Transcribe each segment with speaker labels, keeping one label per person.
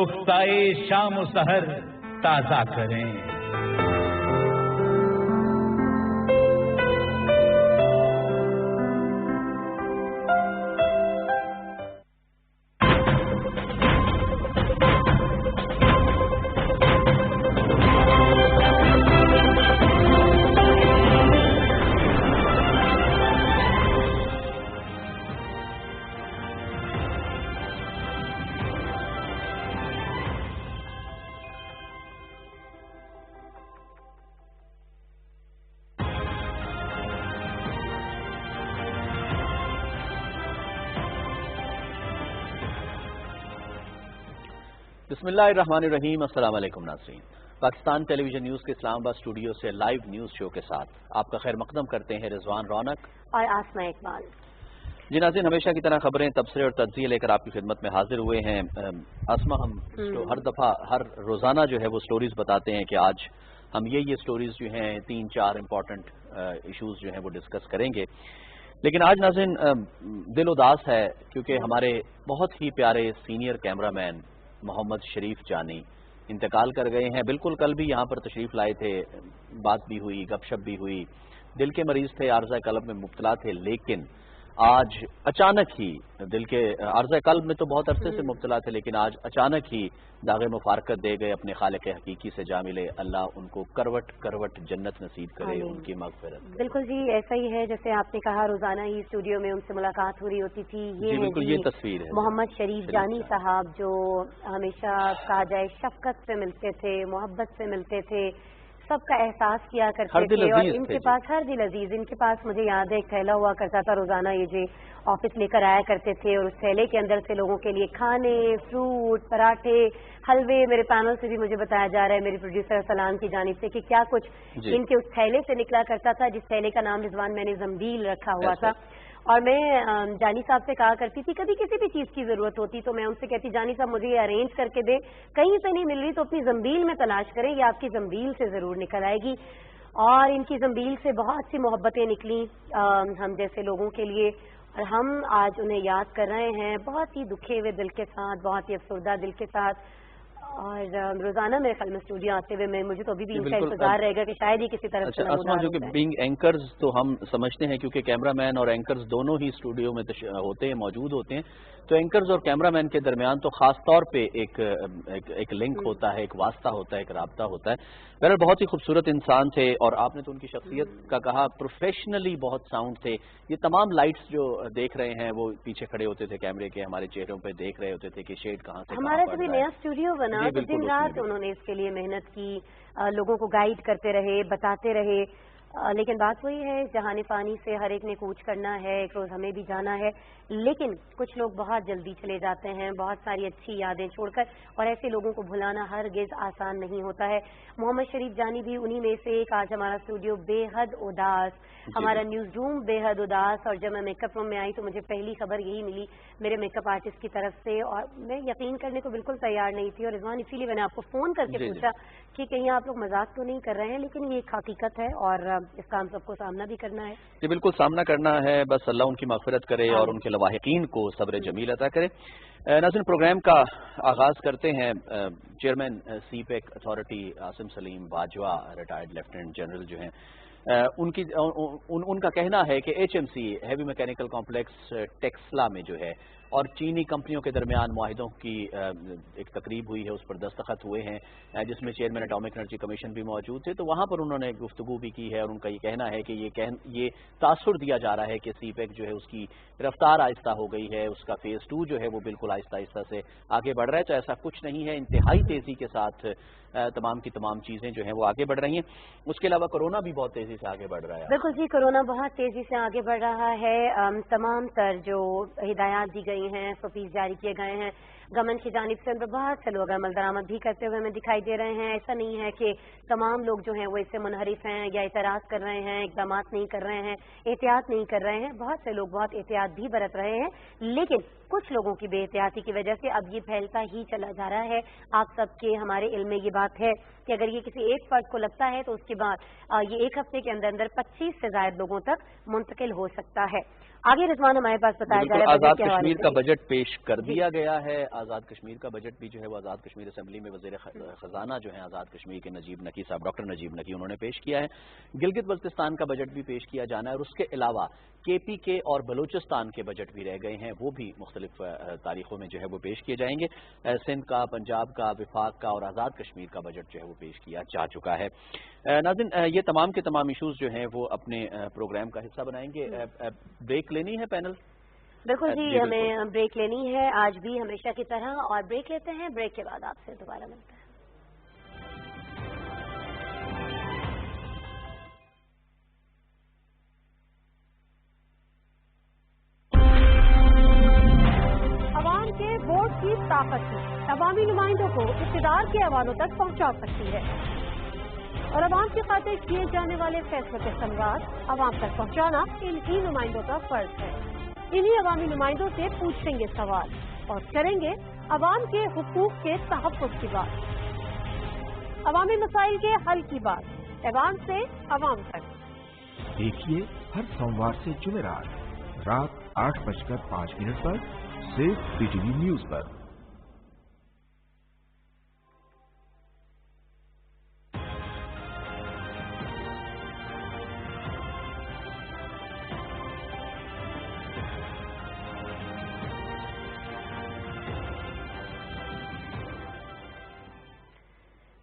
Speaker 1: उफ्ताए शाम सहर ताज़ा करें।
Speaker 2: बिस्मिल्लाहिर्रहमानिर्रहीम। अस्सलाम वालेकुम नाज़रीन। पाकिस्तान टेलीविजन न्यूज़ के इस्लामाबाद स्टूडियो से लाइव न्यूज़ शो के साथ आपका खैर मकदम करते हैं रिजवान रौनक
Speaker 3: और आसमा इकबाल।
Speaker 2: जी नाज़रीन, हमेशा की तरह खबरें, तबसरे और तज्ज़िये लेकर आपकी खिदमत में हाजिर हुए हैं। आसमा, हम हर दफ़ा हर रोज़ाना जो है वो स्टोरीज़ बताते हैं कि आज हम ये स्टोरीज़ जो हैं 3-4 इम्पॉर्टेंट इशूज़ जो हैं वो डिस्कस करेंगे। लेकिन आज नाज़रीन दिल उदास है क्योंकि हमारे बहुत ही प्यारे सीनियर कैमरामैन मोहम्मद शरीफ जानी इंतकाल कर गए हैं। बिल्कुल कल भी यहाँ पर तशरीफ़ लाए थे, बात भी हुई, गपशप भी हुई, दिल के मरीज़ थे, आर्ज़ा क़ल्ब में मुब्तला थे, लेकिन आज अचानक ही दिल के आर्ज़ा क़ल्ब में तो बहुत अरसे से मुब्तला थे, लेकिन आज अचानक ही दाग़े मुफ़ारकत दे गए, अपने खालिक़ हकीकी से जा मिले। अल्लाह उनको करवट करवट जन्नत नसीब करे, उनकी मग़फ़िरत।
Speaker 3: बिल्कुल जी, ऐसा ही है जैसे आपने कहा, रोजाना ही स्टूडियो में उनसे मुलाकात हो रही होती थी। ये
Speaker 2: बिल्कुल ये तस्वीर है
Speaker 3: मोहम्मद शरीफ जानी साहब, जो हमेशा कहा जाए शफ़क़त से मिलते थे, मोहब्बत से मिलते थे, सबका एहसास किया करते थे और इनके पास हर दिल अजीज, इनके पास मुझे याद है एक थैला हुआ करता था, रोजाना ये जो ऑफिस लेकर आया करते थे और उस थैले के अंदर से लोगों के लिए खाने, फ्रूट, पराठे, हलवे, मेरे पैनल से भी मुझे बताया जा रहा है, मेरी प्रोड्यूसर सलाम की जानिब से, कि क्या कुछ इनके उस थैले से निकला करता था, जिस थैले का नाम रिजवान मैंने जंबील रखा हुआ था। और मैं जानी साहब से कहा करती थी, कभी किसी भी चीज़ की ज़रूरत होती तो मैं उनसे कहती, जानी साहब मुझे ये अरेंज करके दे, कहीं से नहीं मिल रही तो अपनी जंबील में तलाश करें, ये आपकी जंबील से ज़रूर निकल आएगी। और इनकी जंबील से बहुत सी मोहब्बतें निकली हम जैसे लोगों के लिए, और हम आज उन्हें याद कर रहे हैं बहुत ही दुखे हुए दिल के साथ, बहुत ही अफसरदा दिल के साथ। और रोजाना मेरे ख्याल में स्टूडियो आते हुए मुझे तो अभी भी इनका इंतजार रहेगा कि शायद ही किसी तरह से
Speaker 2: आसमा, जो कि बीइंग एंकर्स तो हम समझते हैं, क्योंकि कैमरामैन और एंकर्स दोनों ही स्टूडियो में होते हैं, मौजूद होते हैं, तो एंकर्स और कैमरामैन के दरमियान तो खास तौर पे एक लिंक होता है, एक वास्ता होता है, एक राब्ता होता है। बहरहाल बहुत ही खूबसूरत इंसान थे और आपने तो उनकी शख्सियत का कहा, प्रोफेशनली बहुत साउंड थे। ये तमाम लाइट्स जो देख रहे हैं वो पीछे खड़े होते थे कैमरे के, हमारे चेहरों पे देख रहे होते थे कि शेड कहाँ से
Speaker 3: हमारा जब नया स्टूडियो बना तो दिन रात उन्होंने इसके लिए मेहनत की, लोगों को गाइड करते रहे, बताते रहे। लेकिन बात वही है, जहाने पानी से हर एक ने कूच करना है, एक रोज हमें भी जाना है, लेकिन कुछ लोग बहुत जल्दी चले जाते हैं बहुत सारी अच्छी यादें छोड़कर, और ऐसे लोगों को भुलाना हरगिज आसान नहीं होता है। मोहम्मद शरीफ जानी भी उन्हीं में से एक। आज हमारा स्टूडियो बेहद उदास, हमारा न्यूज रूम बेहद उदास, और जब मैं मेकअप रूम में आई तो मुझे पहली खबर यही मिली मेरे मेकअप आर्टिस्ट की तरफ से, और मैं यकीन करने को बिल्कुल तैयार नहीं थी। और रिजवान, इसीलिए मैंने आपको फोन करके पूछा कि कहीं आप लोग मजाक तो नहीं कर रहे हैं, लेकिन ये एक हकीकत है और इसका हम सबको सामना भी करना है।
Speaker 2: जी बिल्कुल सामना करना है, बस अल्लाह उनकी मग़फ़िरत करे और उनके लवाहिकीन को सब्र जमील अता करे। नाज़रीन, प्रोग्राम का आगाज़ करते हैं। Chairman CPEC authority Asim Salim Bajwa, retired lieutenant general जो हैं, उनका कहना है कि HMC heavy mechanical complex Taxila में जो है और चीनी कंपनियों के दरमियान मुआहिदों की एक तकरीब हुई है, उस पर दस्तखत हुए हैं, जिसमें चेयरमैन एटॉमिक एनर्जी कमीशन भी मौजूद थे। तो वहाँ पर उन्होंने गुफ्तगू भी की है और उनका ये कहना है कि ये तासुर दिया जा रहा है कि सीपेक जो है उसकी रफ्तार आहिस्ता हो गई है, उसका फेज़ 2 जो है वो बिल्कुल आहिस्ता आहिस्ता से आगे बढ़ रहा है। तो ऐसा कुछ नहीं है, इंतहाई तेज़ी के साथ तमाम की तमाम चीज़ें जो हैं वो आगे बढ़ रही हैं। उसके अलावा कोरोना भी बहुत तेज़ी से आगे बढ़ रहा है।
Speaker 3: बिल्कुल जी, कोरोना बहुत तेज़ी से आगे बढ़ रहा है। तमाम तर जो हिदायत दी गई हैं, FOPs जारी किए गए हैं गवर्नमेंट की जानिब से, उन पर बहुत से लोग अमल दरामद भी करते हुए हमें दिखाई दे रहे हैं। ऐसा नहीं है कि तमाम लोग जो हैं वो इससे मुनहरिफ हैं या इतराज़ कर रहे हैं, इक़दामात नहीं कर रहे हैं, एहतियात नहीं कर रहे हैं। बहुत से लोग बहुत एहतियात भी बरत रहे हैं, लेकिन कुछ लोगों की बेहतियाती की वजह से अब ये फैलता ही चला जा रहा है। आप सबके हमारे इल्म में ये बात है कि अगर ये किसी एक फर्द को लगता है तो उसके बाद ये एक हफ्ते के अंदर अंदर 25 से ज्यादा लोगों तक मुंतकिल हो सकता है। आगे रिजवान हमारे पास बताया जा रहा है
Speaker 2: आजाद कश्मीर का बजट पेश कर दिया गया है। आजाद कश्मीर का बजट भी जो है वो आजाद कश्मीर असेंबली में वजीर खजाना जो है आजाद कश्मीर के नजीब नकी साहब, डॉक्टर नजीब नकी, उन्होंने पेश किया है। गिलगित बल्तिस्तान का बजट भी पेश किया जाना है और उसके अलावा KPK और बलूचिस्तान के बजट भी रह गए हैं, वो भी मुख्तलिफ तारीखों में जो है वो पेश किए जाएंगे। सिंध का, पंजाब का, विफाक का और आज़ाद कश्मीर का बजट जो है वो पेश किया जा चुका है। नाज़रीन, ये तमाम के तमाम इशूज़ जो हैं वो अपने प्रोग्राम का हिस्सा बनाएंगे। ब्रेक लेनी है पैनल?
Speaker 3: बिल्कुल जी, हमें ब्रेक लेनी है आज भी हमेशा की तरह, और ब्रेक लेते हैं। ब्रेक के बाद आपसे दोबारा मिलते हैं। वोट की ताकत अवामी नुमाइंदों को इक़्तिदार के हवालों तक पहुंचा सकती है और अवाम की खातिर किए जाने वाले फैसलों के संवाद अवाम तक पहुंचाना इन्हीं नुमाइंदों का फर्ज है। इन्हीं अवामी नुमाइंदों से पूछेंगे सवाल और करेंगे अवाम के हुकूक के तहफ़्फ़ुज़ की बात, अवामी मसाइल के हल की बात, अवाम से अवाम तक।
Speaker 4: देखिए हर सोमवार से जुमेरात रात 8:05 पर सिर्फ PTV न्यूज पर।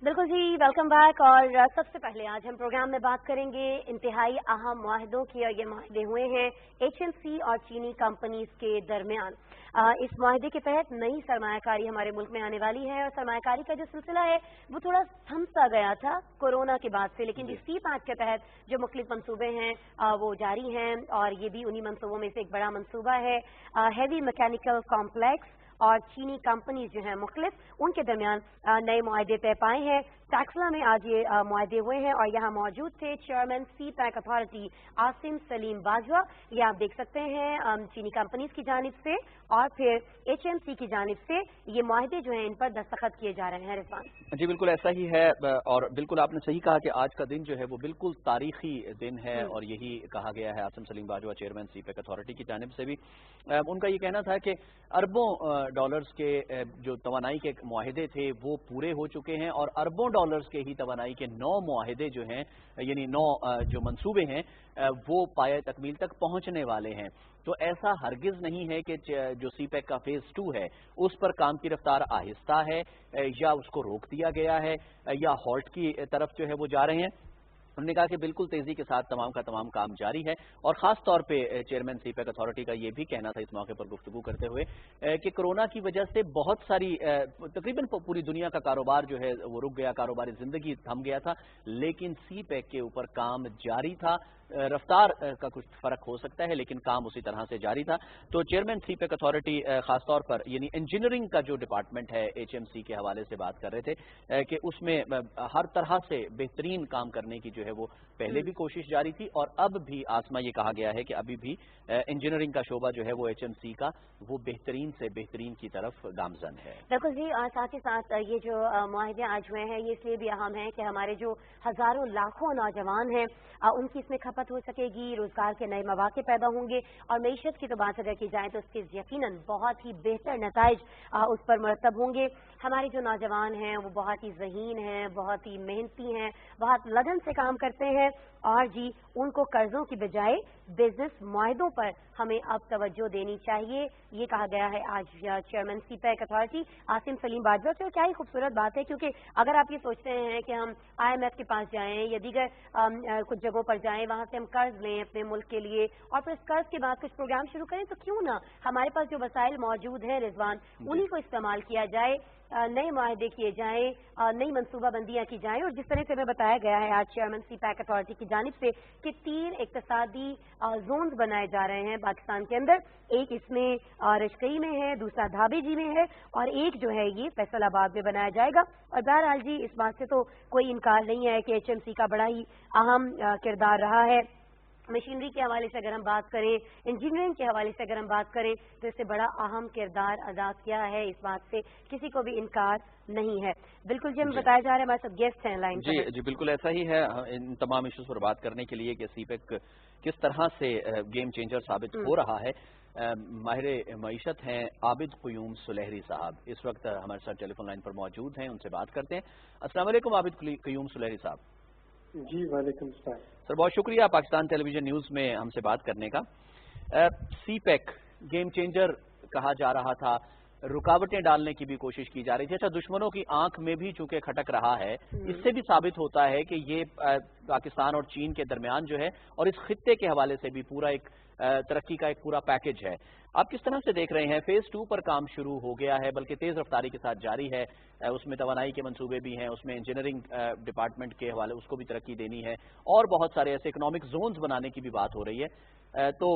Speaker 3: बिल्कुल जी, वेलकम बैक। और सबसे पहले आज हम प्रोग्राम में बात करेंगे इंतहाई अहम मुआहदों की, और ये मुआहदे हुए हैं HMC और चीनी कंपनीज के दरमियान। इस मुआहदे के तहत नई सरमायाकारी हमारे मुल्क में आने वाली है और सरमायाकारी का जो सिलसिला है वो थोड़ा थम सा गया था कोरोना के बाद से, लेकिन इस CPAC के तहत जो मुख्तलिफ मंसूबे हैं वो जारी हैं और ये भी उन्हीं मंसूबों में से एक बड़ा मंसूबा है। हैवी मैकेनिकल कॉम्प्लेक्स और चीनी कंपनीज जो हैं मुख्तलिफ, उनके दरमियान नए मुआहदे तय पाए हैं। टैक्सला में आज ये मुआहदे हुए हैं और यहाँ मौजूद थे chairman CPAC authority Asim Salim Bajwa. ये आप देख सकते हैं चीनी कंपनीज की जानिब से और फिर HMC की जानिब से ये मुआहदे जो हैं इन पर दस्तखत किए जा रहे हैं। रिजवान
Speaker 2: जी बिल्कुल ऐसा ही है, और बिल्कुल आपने सही कहा कि आज का दिन जो है वो बिल्कुल तारीखी दिन है और यही कहा गया है Asim Salim Bajwa chairman CPAC authority की जानिब से भी। उनका ये कहना था कि अरबों डॉलर्स के जो तवानाई के मुआहदे थे वो पूरे हो चुके हैं और अरबों डॉलर्स के ही तवानाई के 9 मुआहदे जो हैं, यानी 9 जो मंसूबे हैं वो पाए तकमील तक पहुंचने वाले हैं। तो ऐसा हरगिज नहीं है कि जो CPAC का फेज 2 है उस पर काम की रफ्तार आहिस्ता है या उसको रोक दिया गया है या हॉल्ट की तरफ जो है वो जा रहे हैं। उन्होंने कहा कि बिल्कुल तेजी के साथ तमाम का तमाम काम जारी है और खास तौर पे चेयरमैन CPAC अथॉरिटी का ये भी कहना था इस मौके पर गुफ्तगू करते हुए कि कोरोना की वजह से बहुत सारी तकरीबन पूरी दुनिया का कारोबार जो है वो रुक गया, कारोबारी जिंदगी थम गया था, लेकिन CPAC के ऊपर काम जारी था। रफ्तार का कुछ फर्क हो सकता है लेकिन काम उसी तरह से जारी था। तो चेयरमैन CPAC अथॉरिटी खासतौर पर यानी इंजीनियरिंग का जो डिपार्टमेंट है HMC के हवाले से बात कर रहे थे कि उसमें हर तरह से बेहतरीन काम करने की जो है वो पहले भी कोशिश जारी थी और अब भी आसमा ये कहा गया है कि अभी भी इंजीनियरिंग का शोबा जो है वो HMC का वो बेहतरीन से बेहतरीन की तरफ गामजन है।
Speaker 3: बिल्कुल जी, और साथ ही साथ ये जो मुआहदे आज हुए हैं ये इसलिए भी अहम है कि हमारे जो हजारों लाखों नौजवान हैं उनकी इसमें खपत हो सकेगी, रोजगार के नए मौके पैदा होंगे और मईशत की तो बात अगर की जाए तो उसके यकीनन बहुत ही बेहतर नताइज उस पर मरतब होंगे। हमारे जो नौजवान हैं वो बहुत ही ज़हीन हैं, बहुत ही मेहनती हैं, बहुत लगन से काम करते हैं और जी उनको कर्जों की बजाय बिजनेस मुआहदों पर हमें अब तवज्जो देनी चाहिए, ये कहा गया है आज chairman CPAC authority Asim Salim Bajwa से। और क्या ही खूबसूरत बात है, क्योंकि अगर आप ये सोचते हैं कि हम IMF के पास जाएं या दीगर कुछ जगहों पर जाएं, वहां से हम कर्ज लें अपने मुल्क के लिए और फिर कर्ज के बाद कुछ प्रोग्राम शुरू करें, तो क्यों ना हमारे पास जो वसाइल मौजूद हैं रिजवान उन्हीं को इस्तेमाल किया जाए, नए मुआहदे किए जाएं, नई मनसूबाबंदियां की जाएं। और जिस तरह से हमें बताया गया है आज चेयरमैन CPAC अथॉरिटी की जानिब से कि 3 इक्तिसादी जोन्स बनाए जा रहे हैं पाकिस्तान के अंदर, एक इसमें रशकई में है, दूसरा धाबेजी में है और एक जो है ये फैसलाबाद में बनाया जाएगा। और बहरहाल जी इस बात से तो कोई इनकार नहीं है कि HMC का बड़ा ही अहम किरदार रहा है मशीनरी के हवाले से अगर हम बात करें, इंजीनियरिंग के हवाले से अगर हम बात करें, तो इससे बड़ा अहम किरदार अदा किया है, इस बात से किसी को भी इनकार नहीं है। बिल्कुल जी, हमें बताया जा रहा है हमारे सब गेस्ट हैं लाइन पर।
Speaker 2: जी बिल्कुल ऐसा ही है। इन तमाम इश्यूज पर बात करने के लिए कि सीपेक किस तरह से गेम चेंजर साबित हो रहा है, माहिर मईशत हैं आबिद क़यूम सुलहरी साहब, इस वक्त हमारे साथ टेलीफोन लाइन पर मौजूद हैं, उनसे बात करते हैं। अस्सलाम वालेकुम आबिद क़यूम सुलहरी साहब।
Speaker 5: जी वालेकुम सलाम
Speaker 2: सर, बहुत शुक्रिया पाकिस्तान टेलीविजन न्यूज़ में हमसे बात करने का। सीपेक गेम चेंजर कहा जा रहा था, रुकावटें डालने की भी कोशिश की जा रही थी। अच्छा, दुश्मनों की आंख में भी चूंकि खटक रहा है, इससे भी साबित होता है कि ये पाकिस्तान और चीन के दरमियान जो है और इस खित्ते के हवाले से भी पूरा एक तरक्की का एक पूरा पैकेज है। आप किस तरह से देख रहे हैं? फेज 2 पर काम शुरू हो गया है, बल्कि तेज रफ्तारी के साथ जारी है। उसमें तवानाई के मंसूबे भी हैं, उसमें इंजीनियरिंग डिपार्टमेंट के हवाले उसको भी तरक्की देनी है, और बहुत सारे ऐसे इकोनॉमिक जोन्स बनाने की भी बात हो रही है। तो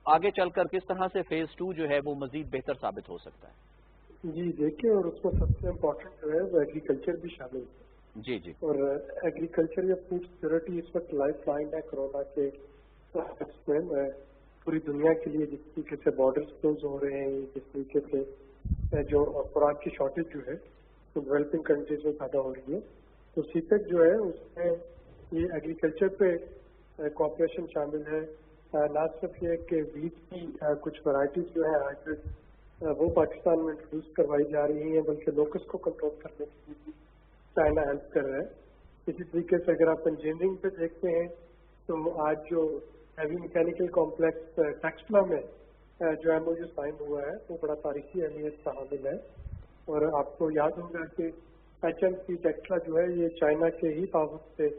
Speaker 2: आगे चलकर किस तरह से फेज 2 जो है वो मजीद बेहतर साबित हो सकता है?
Speaker 5: जी देखिए, और उसमें सबसे इम्पोर्टेंट जो है वो एग्रीकल्चर भी शामिल है। जी, और एग्रीकल्चर या फूड सिक्योरिटी इस वक्त लाइफ लाइन है कोरोना के पूरी दुनिया के लिए। जिस तरीके से बॉर्डर्स क्लोज हो रहे हैं, जिस तरीके से जो खुराक की शॉर्टेज जो है तो डेवलपिंग कंट्रीज में पैदा हो रही है, तो सीपेक जो है उसमें ये एग्रीकल्चर पे कॉपरेशन शामिल है। ना सिर्फ ये कि वीट की कुछ वैरायटीज जो है हाइब्रिड वो पाकिस्तान में इंट्रोड्यूस करवाई जा रही हैं, बल्कि लोकस को कंट्रोल करने के लिए भी चाइना हेल्प कर रहा है। इसी तरीके से अगर आप इंजीनियरिंग पे देखते हैं तो आज जो हैवी मैकेनिकल कॉम्प्लेक्स टेक्सला में जो MOU साइन हुआ है वो बड़ा तारीखी अहमियत का हामिल है। और आपको याद होगा कि HMC टेक्सला जो है ये चाइना के ही ताउन से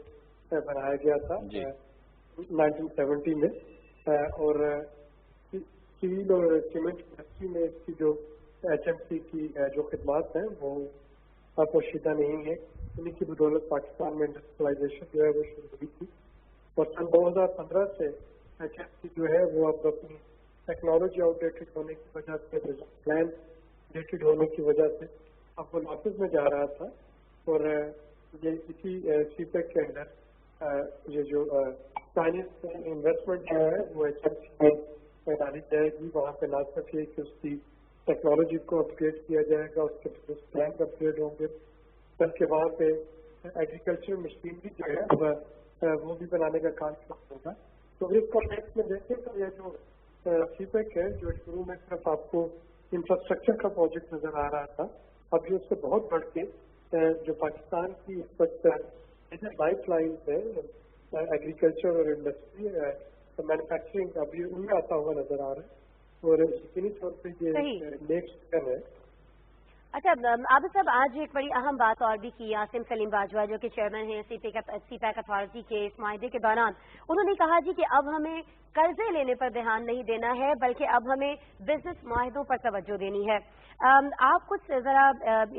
Speaker 5: बनाया गया था 1970 में, और स्टील और सीमेंट इंडस्ट्री में इसकी जो HMC की जो खिदमात हैं वो अपोशीदा नहीं है। इन्हीं की बदौलत पाकिस्तान में इंडस्ट्रियलाइजेशन जो है वो शुरू हुई थी, और सन 2015 से HMC जो है वो अब अपनी टेक्नोलॉजी आउटडेटेड होने की वजह से, प्लान डेटेड होने की वजह से अब वो लॉसेस में जा रहा था। और ये इसी सीपेक के अंदर ये जो चाइनीज इन्वेस्टमेंट जो है वो HMC में डाली जाएगी। वहाँ पे ना सिर्फ ये कि उसकी टेक्नोलॉजी को अपग्रेड किया जाएगा, उसके बिजनेस प्लान अपग्रेड होंगे, बल्कि वहाँ पे एग्रीकल्चर मशीनरी जो है वो भी बनाने का काम होगा। तो इस कॉन्टेक्स्ट में देखें तो ये जो सीपेक है जो शुरू में सिर्फ आपको इंफ्रास्ट्रक्चर का प्रोजेक्ट नजर आ रहा था, अब ये उससे बहुत बढ़ के जो पाकिस्तान की इस वक्त लाइफ लाइन है एग्रीकल्चर और इंडस्ट्री मैन्युफैक्चरिंग, अभी उनमें आता हुआ नजर आ रहा है, और यकीनी तौर पर ये नेक्स्ट है।
Speaker 3: अच्छा आबिद साहब, आज एक बड़ी अहम बात और भी की आसिम सलीम बाजवा जो कि चेयरमैन हैं सीपेक अथॉरिटी के, इस माहदे के दौरान उन्होंने कहा जी कि अब हमें कर्जे लेने पर ध्यान नहीं देना है, बल्कि अब हमें बिजनेस माहदों पर तवज्जो देनी है। आप कुछ जरा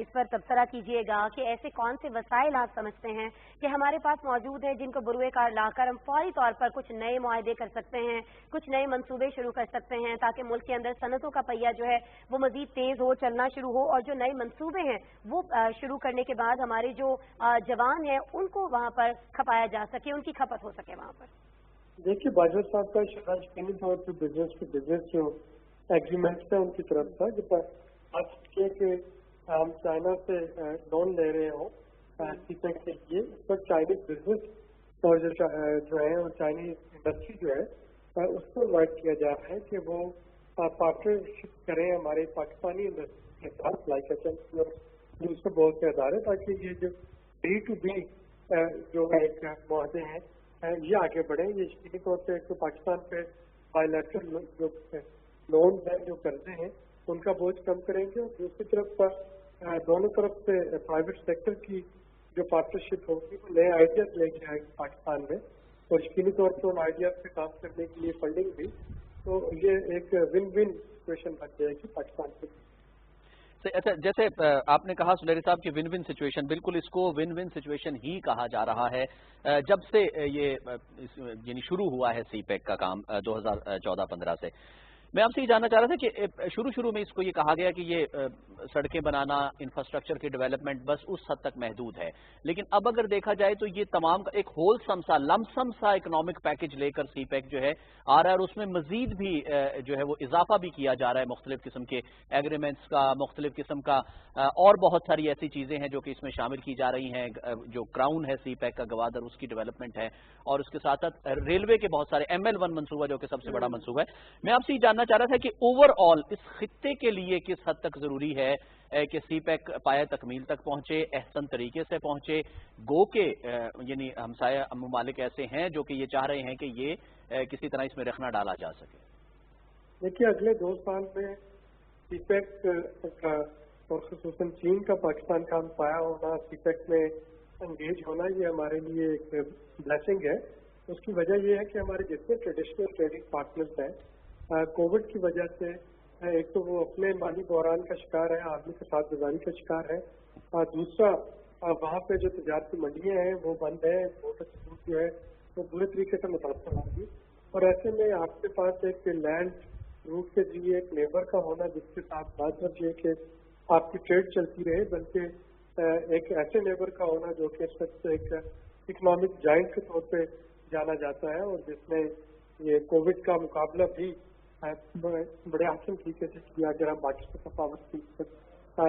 Speaker 3: इस पर तबसरा कीजिएगा कि ऐसे कौन से वसाइल आप समझते हैं कि हमारे पास मौजूद है जिनको बुरुए कार लाकर हम फौरी तौर पर कुछ नए मुआहदे कर सकते हैं, कुछ नए मंसूबे शुरू कर सकते हैं, ताकि मुल्क के अंदर सनतों का पहिया जो है वो मजीद तेज हो, चलना शुरू हो, और जो नए मंसूबे हैं वो शुरू करने के बाद हमारे जो जवान हैं उनको वहाँ पर खपाया जा सके, उनकी खपत हो सके वहाँ पर।
Speaker 5: देखिए, बाजवा साहब का यकीनी तौर पर बिजनेस जो एग्रीमेंट्स है उनकी तरफ था कि हम चाइना से लोन ले रहे हो सीपेक के लिए। इस वक्त चाइनीज बिजनेस और जो है और चाइनीज इंडस्ट्री जो है उसको इन्वाइट किया जा रहा है कि वो पार्टनरशिप करें हमारे पाकिस्तानी इंडस्ट्री के साथ, लाइक HMC और दूसरे बहुत से अदारे, ताकि ये जो B2B जो एक मुआहदे हैं ये आगे बढ़े। ये यकीनी तौर पर एक तो पाकिस्तान पे बायलैटरल जो लोन है, जो कर्जे हैं, उनका बोझ कम करेंगे, और दूसरी तरफ पर दोनों तरफ से प्राइवेट सेक्टर की जो पार्टनरशिप होगी वो नए आइडियाज लेके आएंगे पाकिस्तान में, और यकीनी तौर पर उन आइडियाज पे काम करने के लिए फंडिंग भी। तो ये एक विन विन सिचुएशन बन जाएगी पाकिस्तान के लिए।
Speaker 2: अच्छा, जैसे आपने कहा सुलहरी साहब की विन विन सिचुएशन, बिल्कुल इसको विन विन सिचुएशन ही कहा जा रहा है। जब से ये यानी शुरू हुआ है सीपेक का काम 2014-15 से, मैं आपसे ये जानना चाह रहा था कि शुरू में इसको ये कहा गया कि ये सड़कें बनाना, इंफ्रास्ट्रक्चर की डेवलपमेंट बस उस हद तक महदूद है, लेकिन अब अगर देखा जाए तो ये तमाम एक होलसम सा लमसम सा इकोनॉमिक पैकेज लेकर सीपैक जो है आ रहा है, और उसमें मजीद भी जो है वो इजाफा भी किया जा रहा है, मुख्तलिफ किस्म के एग्रीमेंट्स का, मुख्तलिफ किस्म का और बहुत सारी ऐसी चीजें हैं जो कि इसमें शामिल की जा रही हैं। जो क्राउन है सीपैक का गवादर, उसकी डेवलपमेंट है, और उसके साथ साथ रेलवे के बहुत सारे ML1 मंसूबा जो कि सबसे बड़ा मंसूबा है। मैं आपसे ये जानना चाह रहा था कि ओवरऑल इस खित्ते के लिए किस हद तक जरूरी है कि सीपैक पाया तकमील तक पहुंचे, एहसन तरीके से पहुंचे, गो के यानी हमसाया ममालिक ऐसे हैं जो कि ये चाह रहे हैं कि ये किसी तरह इसमें रखना डाला जा सके।
Speaker 5: देखिए, अगले 2 साल में सीपैक का और खुसूसन चीन का पाकिस्तान का पाया होना, सीपैक में एंगेज होना, ये हमारे लिए एक ब्लेसिंग है। उसकी वजह ये है कि हमारे जितने ट्रेडिशनल ट्रेडिंग पार्टनर्स हैं, कोविड की वजह से एक तो वो अपने माली बहरान का शिकार है, आदमी के साथ गुजारी का शिकार है, और दूसरा वहाँ पे जो तजारती मंडियाँ हैं वो बंद है, मोटर जो है वो बुरे तरीके से मुतासर होगी। और ऐसे में आपके पास एक लैंड रूट के जरिए एक लेबर का होना, जिसके साथ बात कर ये कि आपकी ट्रेड चलती रहे, बल्कि एक ऐसे लेबर का होना जो कि एक इकोनॉमिक जाइंट के तौर पे जाना जाता है, और जिसने ये कोविड का मुकाबला भी बड़े आसान तरीके से किया। अगर हम बाकी के तफावत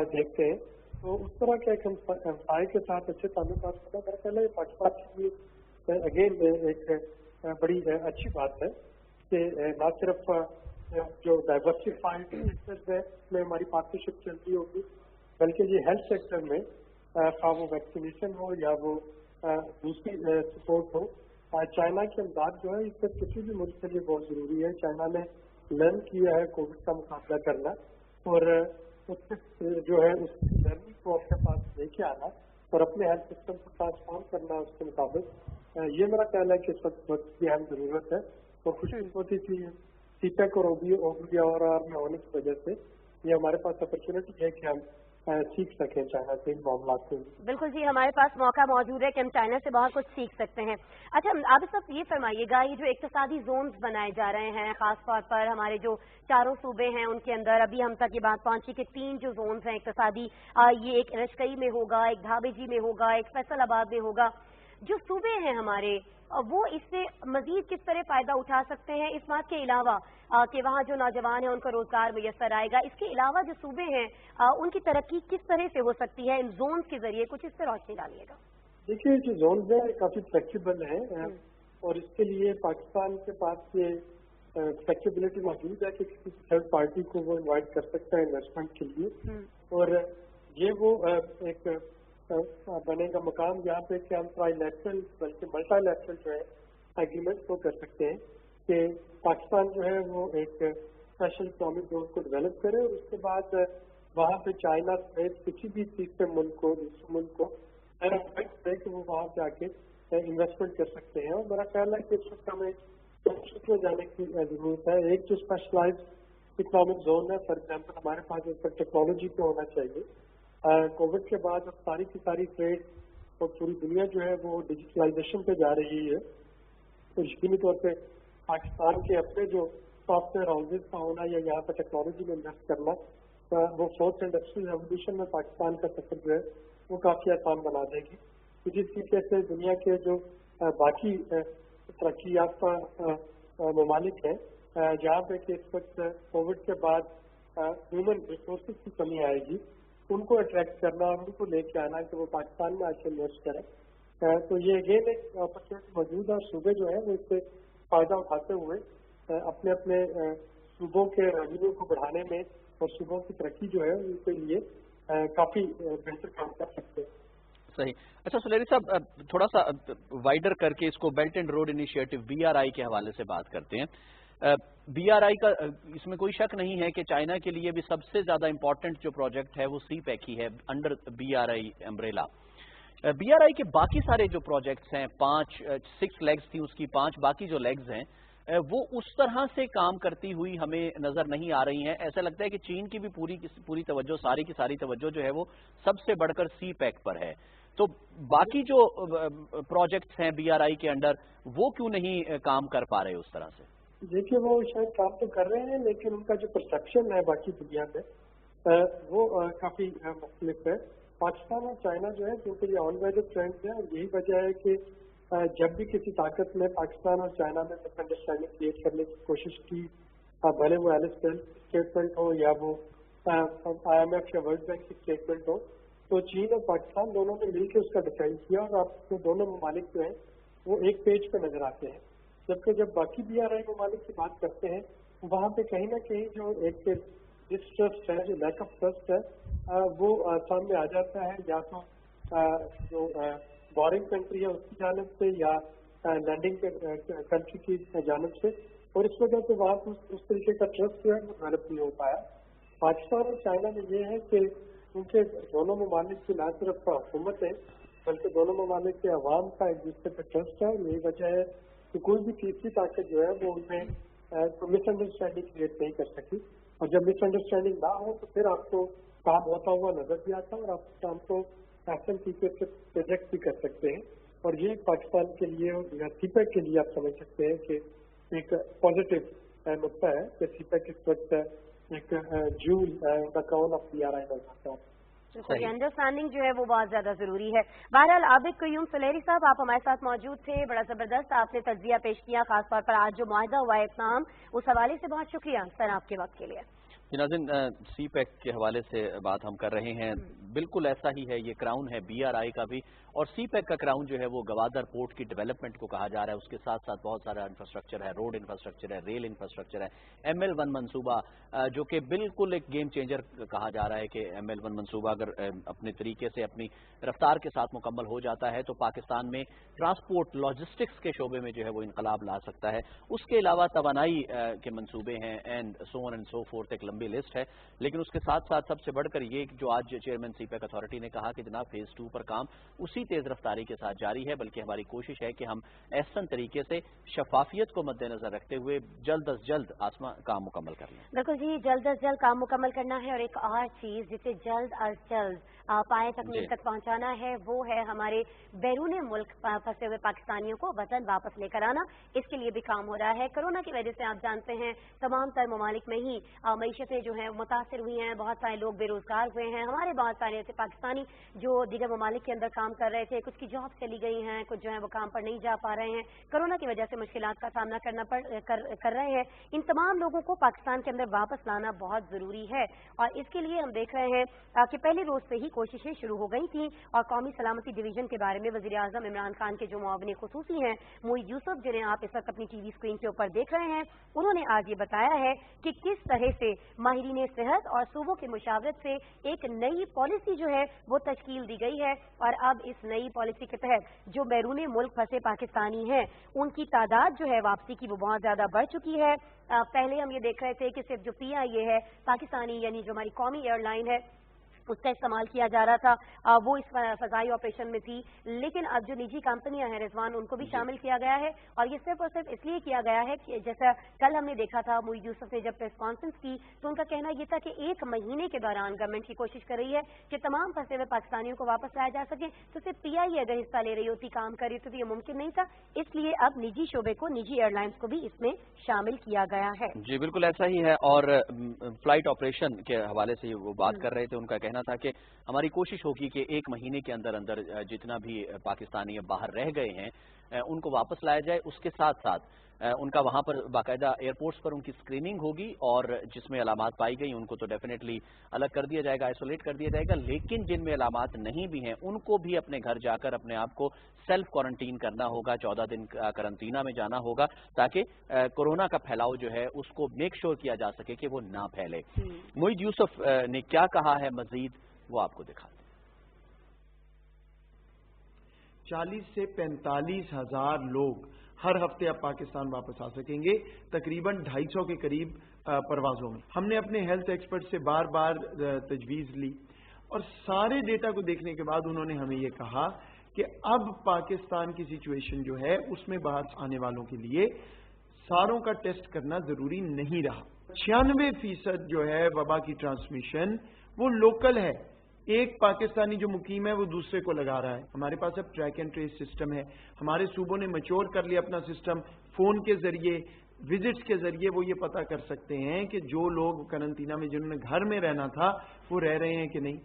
Speaker 5: देखते हैं तो उस तरह के एक हमसाये के साथ अच्छे ताल्लुकात होना, मेरा ख्याल है पाकिस्तान के लिए अगेन एक बड़ी अच्छी बात है कि न सिर्फ जो डाइवर्सिफाइड सेक्टर्स है उसमें हमारी पार्टनरशिप चल रही होगी, बल्कि ये हेल्थ सेक्टर में वो वैक्सीनेशन हो या वो दूसरी सपोर्ट हो, चाइना की इमदाद जो है इससे किसी भी मुल्क के लिए बहुत जरूरी है। चाइना ने लर्न किया है कोविड का मुकाबला करना, और उससे जो है उस लर्निंग को अपने पास लेके आना और अपने हेल्थ सिस्टम को ट्रांसफॉर्म करना उसके मुताबिक, ये मेरा कहना है कि इस वक्त की अहम जरूरत है। और खुशी होती थी सीपैक और OBR में होने की वजह से ये हमारे पास अपॉर्चुनिटी है कि हम सीख सकें चाइना से इन मामलों को।
Speaker 3: बिल्कुल जी, हमारे पास मौका मौजूद है कि हम चाइना से बहुत कुछ सीख सकते हैं। अच्छा, आप इस वक्त ये फरमाइएगा, ये जो इक्तिसादी जोन्स बनाए जा रहे हैं, खास तौर पर हमारे जो 4 सूबे हैं उनके अंदर अभी हम तक ये बात पहुंची कि 3 जो जोन्स हैं इक्तिसादी, ये एक रशकई में होगा, एक धाबेजी में होगा, एक फैसलाबाद में होगा। जो सूबे हैं हमारे, वो इससे मजीद किस तरह फायदा उठा सकते हैं, इस बात के अलावा कि वहाँ जो नौजवान हैं उनको रोजगार मैसर आएगा, इसके अलावा जो सूबे हैं उनकी तरक्की किस तरह से हो सकती है इन जोन्स के जरिए, कुछ इस पर रोशनी डालिएगा।
Speaker 5: देखिए, जो जोन है काफी फ्लेक्सिबल है, और इसके लिए पाकिस्तान के पास ये फ्लेक्सिबिलिटी मौजूद है कि किसी थर्ड पार्टी को वो इन्वाइट कर सकता है इन्वेस्टमेंट के लिए, और ये वो एक बनेगा मकाम यहाँ पे कि हम ट्राइलैटरल बल्कि मल्टीलैटरल जो है एग्रीमेंट को कर सकते हैं कि पाकिस्तान जो है वो एक स्पेशल इकोनॉमिक जोन को डेवलप करे, और उसके बाद वहाँ पे चाइना समेत किसी भी तीसरे मुल्क को, दूसरे मुल्क को कि वो वहाँ पे आके इन्वेस्टमेंट कर सकते हैं। और मेरा ख्याल है कि इस वक्त हमें में जाने की जरूरत है। एक जो स्पेशलाइज्ड इकोनॉमिक जोन है, फॉर एग्जाम्पल हमारे पास इस पर टेक्नोलॉजी पे होना चाहिए। कोविड के बाद अब सारी की सारी ट्रेड और पूरी दुनिया जो है वो डिजिटलाइजेशन पे जा रही है, तो यकीनी तौर पे पाकिस्तान के अपने जो सॉफ्टवेयर हाउसेज का होना या यहाँ पर टेक्नोलॉजी में इन्वेस्ट करना, वो फोर्थ इंडस्ट्रियल रेवोल्यूशन में पाकिस्तान का सफर जो है वो काफी आसान बना देगी। तो जिस तरीके से दुनिया के जो बाकी तरक्की याफ्ता ममालिक हैं, जहाँ पे कि इस वक्त कोविड के बाद ह्यूमन रिसोर्सेज की कमी आएगी, उनको अट्रैक्ट करना और उनको लेके आना कि वो पाकिस्तान में आके इन्वेस्ट करें, तो ये अगेन एक अपॉर्चुनिटी मौजूद है। और सूबे जो है वो इससे फायदा उठाते हुए अपने अपने सूबों के रेवेन्यू को बढ़ाने में और सूबों की तरक्की जो है उनके लिए काफी बेहतर काम कर सकते हैं।
Speaker 2: सही। अच्छा सुलेरी साहब, थोड़ा सा वाइडर करके इसको belt and road initiative BRI के हवाले से बात करते हैं। BRI का इसमें कोई शक नहीं है कि चाइना के लिए भी सबसे ज्यादा इंपॉर्टेंट जो प्रोजेक्ट है वो सीपैक ही है अंडर BRI अम्ब्रेला। BRI के बाकी सारे जो प्रोजेक्ट्स हैं, 6 लेग्स थी उसकी, 5 बाकी जो लेग्स हैं वो उस तरह से काम करती हुई हमें नजर नहीं आ रही हैं। ऐसा लगता है कि चीन की भी पूरी तवज्जो, सारी की सारी तवज्जो जो है वो सबसे बढ़कर सीपैक पर है। तो बाकी जो प्रोजेक्ट्स हैं BRI के अंडर वो क्यों नहीं काम कर पा रहे उस तरह से?
Speaker 5: देखिए वो शायद काम तो कर रहे हैं, लेकिन उनका जो परसेप्शन है बाकी दुनिया में वो काफी मुख्तलिफ है। पाकिस्तान और चाइना जो है, क्योंकि ये ऑन वेज ट्रेंड है, और यही वजह है कि जब भी किसी ताकत ने पाकिस्तान और चाइना में मिसअंडरस्टैंडिंग क्रिएट करने की कोशिश की, भले वो एलिस स्टेटमेंट हो या वो IMF या वर्ल्ड बैंक की स्टेटमेंट हो, तो चीन और पाकिस्तान दोनों ने मिलकर उसका डिफेंड किया, और आपको दोनों ममालिक जो हैं वो एक पेज पे नजर आते हैं। जबकि जब बाकी BRI ममालिक की बात करते हैं, वहाँ पे कहीं ना कहीं जो एक डिस्ट्रस्ट है, जो लैक ऑफ ट्रस्ट है, वो सामने आ जाता है, या तो जो बॉरिंग कंट्री है उसकी जानब से, या लैंडिंग कंट्री की जानब से, और इस वजह से वहाँ उस तरीके का ट्रस्ट जो है वो डेवलप नहीं हो पाया। पाकिस्तान और चाइना में ये है कि उनके दोनों ममालिक की ना सिर्फ हुकूमत है, बल्कि दोनों ममालिक के अवाम का एक दूसरे पर ट्रस्ट है, और यही वजह है कि कोई भी तीसरी ताकत जो है वो उनमें मिसअंडरस्टैंडिंग क्रिएट नहीं कर सकी। और जब मिसअंडरस्टैंडिंग ना हो तो फिर आपको काम होता हुआ नजर भी आता है, और आप काम को एक्शन तरीके से प्रोजेक्ट भी कर सकते हैं। और ये पाकिस्तान के लिए या सीपैक के लिए आप समझ सकते हैं कि एक पॉजिटिव नुकता है कि सीपैक इस वक्त एक joule the crown of BRI बन सकता है।
Speaker 3: ये अंडरस्टैंडिंग जो है वो बहुत ज्यादा जरूरी है। बहरहाल आबिद क़य्यूम सुलेहरी साहब, आप हमारे साथ मौजूद थे, बड़ा जबरदस्त आपने तज्जिया पेश किया, खासतौर पर आज जो मुआहदा हुआ है इत्तेहाम, उस हवाले से बहुत शुक्रिया सर आपके वक्त के लिए।
Speaker 2: नाज़रीन, सीपैक के हवाले से बात हम कर रहे हैं, बिल्कुल ऐसा ही है, ये क्राउन है BRI का भी, और सीपैक का क्राउन जो है वो गवादर पोर्ट की डेवलपमेंट को कहा जा रहा है। उसके साथ साथ बहुत सारा इंफ्रास्ट्रक्चर है, रोड इंफ्रास्ट्रक्चर है, रेल इंफ्रास्ट्रक्चर है, ML1 मंसूबा जो कि बिल्कुल एक गेम चेंजर कहा जा रहा है कि ML1 मंसूबा अगर अपने तरीके से अपनी रफ्तार के साथ मुकम्मल हो जाता है तो पाकिस्तान में ट्रांसपोर्ट लॉजिस्टिक्स के शोबे में जो है वो इनकलाब ला सकता है। उसके अलावा तवानाई के मंसूबे हैं, and so on and so fourth, एक लंबी लिस्ट है। लेकिन उसके साथ साथ सबसे बढ़कर ये जो आज चेयरमैन सीपैक अथॉरिटी ने कहा कि जनाब फेज 2 पर काम उसी तेज रफ्तारी के साथ जारी है, बल्कि हमारी कोशिश है कि हम ऐसा तरीके से शफाफियत को मद्देनजर रखते हुए जल्द अज जल्द आसमा काम मुकम्मल कर लें।
Speaker 3: बिल्कुल जी, जल्द अज जल्द काम मुकम्मल करना है, और एक और चीज जिसे जल्द अज जल्द पाए तकमील तक पहुंचाना है, वो है हमारे बैरून मुल्क फंसे हुए पाकिस्तानियों को वतन वापस लेकर आना। इसके लिए भी काम हो रहा है। कोरोना की वजह से आप जानते हैं तमाम तर ममालिक में ही मईशतें जो हैं मुतासर हुई हैं, बहुत सारे लोग बेरोजगार हुए हैं। हमारे बहुत सारे ऐसे पाकिस्तानी जो दीगर ममालिक के अंदर काम कर रहे थे, कुछ की जॉब चली गई हैं, कुछ जो है वो काम पर नहीं जा पा रहे हैं, कोरोना की वजह से मुश्किलात का सामना करना कर रहे हैं। इन तमाम लोगों को पाकिस्तान के अंदर वापस लाना बहुत जरूरी है, और इसके लिए हम देख रहे हैं कि पहले रोज से ही कोशिशें शुरू हो गई थी, और कौमी सलामती डिवीजन के बारे में वजीर आजम इमरान खान के जो मुआविन खुसूसी हैं मोईद यूसुफ, जिन्हें आप इस वक्त अपनी टीवी स्क्रीन के ऊपर देख रहे हैं, उन्होंने आज ये बताया है कि किस तरह से माहिरीन सेहत और सूबों की मुशावरत से एक नई पॉलिसी जो है वो तश्कील दी गई है। और अब इस नई पॉलिसी के तहत जो बैरून मुल्क फंसे पाकिस्तानी हैं उनकी तादाद जो है वापसी की वो बहुत ज्यादा बढ़ चुकी है। पहले हम ये देख रहे थे कि सिर्फ जो PIA है पाकिस्तानी, यानी जो हमारी कौमी एयरलाइन है, उसका इस्तेमाल किया जा रहा था, वो इस फजाई ऑपरेशन में थी। लेकिन अब जो निजी कंपनियां हैं रिजवान, उनको भी शामिल किया गया है, और ये सिर्फ और सिर्फ इसलिए किया गया है कि जैसा कल हमने देखा था मोईद यूसुफ ने जब प्रेस कॉन्फ्रेंस की तो उनका कहना ये था कि 1 महीने के दौरान गवर्नमेंट की कोशिश कर रही है कि तमाम फंसे हुए पाकिस्तानियों को वापस लाया जा सके। तो सिर्फ PIA अगर हिस्सा ले रही होती, काम कर रही होती, तो ये मुमकिन नहीं था। इसलिए अब निजी शोबे को, निजी एयरलाइंस को भी इसमें शामिल किया गया है।
Speaker 2: जी बिल्कुल ऐसा ही है। और फ्लाइट ऑपरेशन के हवाले से वो बात कर रहे थे, उनका कहना था कि हमारी कोशिश होगी कि 1 महीने के अंदर अंदर जितना भी पाकिस्तानी बाहर रह गए हैं उनको वापस लाया जाए। उसके साथ साथ उनका वहां पर बाकायदा एयरपोर्ट्स पर उनकी स्क्रीनिंग होगी, और जिसमें अलामात पाई गई उनको तो डेफिनेटली अलग कर दिया जाएगा, आइसोलेट कर दिया जाएगा। लेकिन जिनमें अलामात नहीं भी हैं उनको भी अपने घर जाकर अपने आप को सेल्फ क्वारंटीन करना होगा, 14 दिन क्वारंटीना में जाना होगा, ताकि कोरोना का फैलाव जो है उसको मेक श्योर किया जा सके कि वो ना फैले। मोईद यूसुफ ने क्या कहा है मजीद, वो आपको दिखाते हैं।
Speaker 6: 40 से 45 हजार लोग हर हफ्ते अब पाकिस्तान वापस आ सकेंगे, तकरीबन 250 के करीब परवाजों में। हमने अपने हेल्थ एक्सपर्ट से बार बार तजवीज़ ली, और सारे डेटा को देखने के बाद उन्होंने हमें ये कहा कि अब पाकिस्तान की सिचुएशन जो है उसमें बाहर आने वालों के लिए सारों का टेस्ट करना जरूरी नहीं रहा। 96% जो है वबा की ट्रांसमिशन वो लोकल है, एक पाकिस्तानी जो मुकीम है वो दूसरे को लगा रहा है। हमारे पास अब ट्रैक एंड ट्रेस सिस्टम है, हमारे सूबों ने मैच्योर कर लिया अपना सिस्टम, फोन के जरिए विजिट्स के जरिए वो ये पता कर सकते हैं कि जो लोग करंटीना में जिन्होंने घर में रहना था वो रह रहे हैं कि नहीं।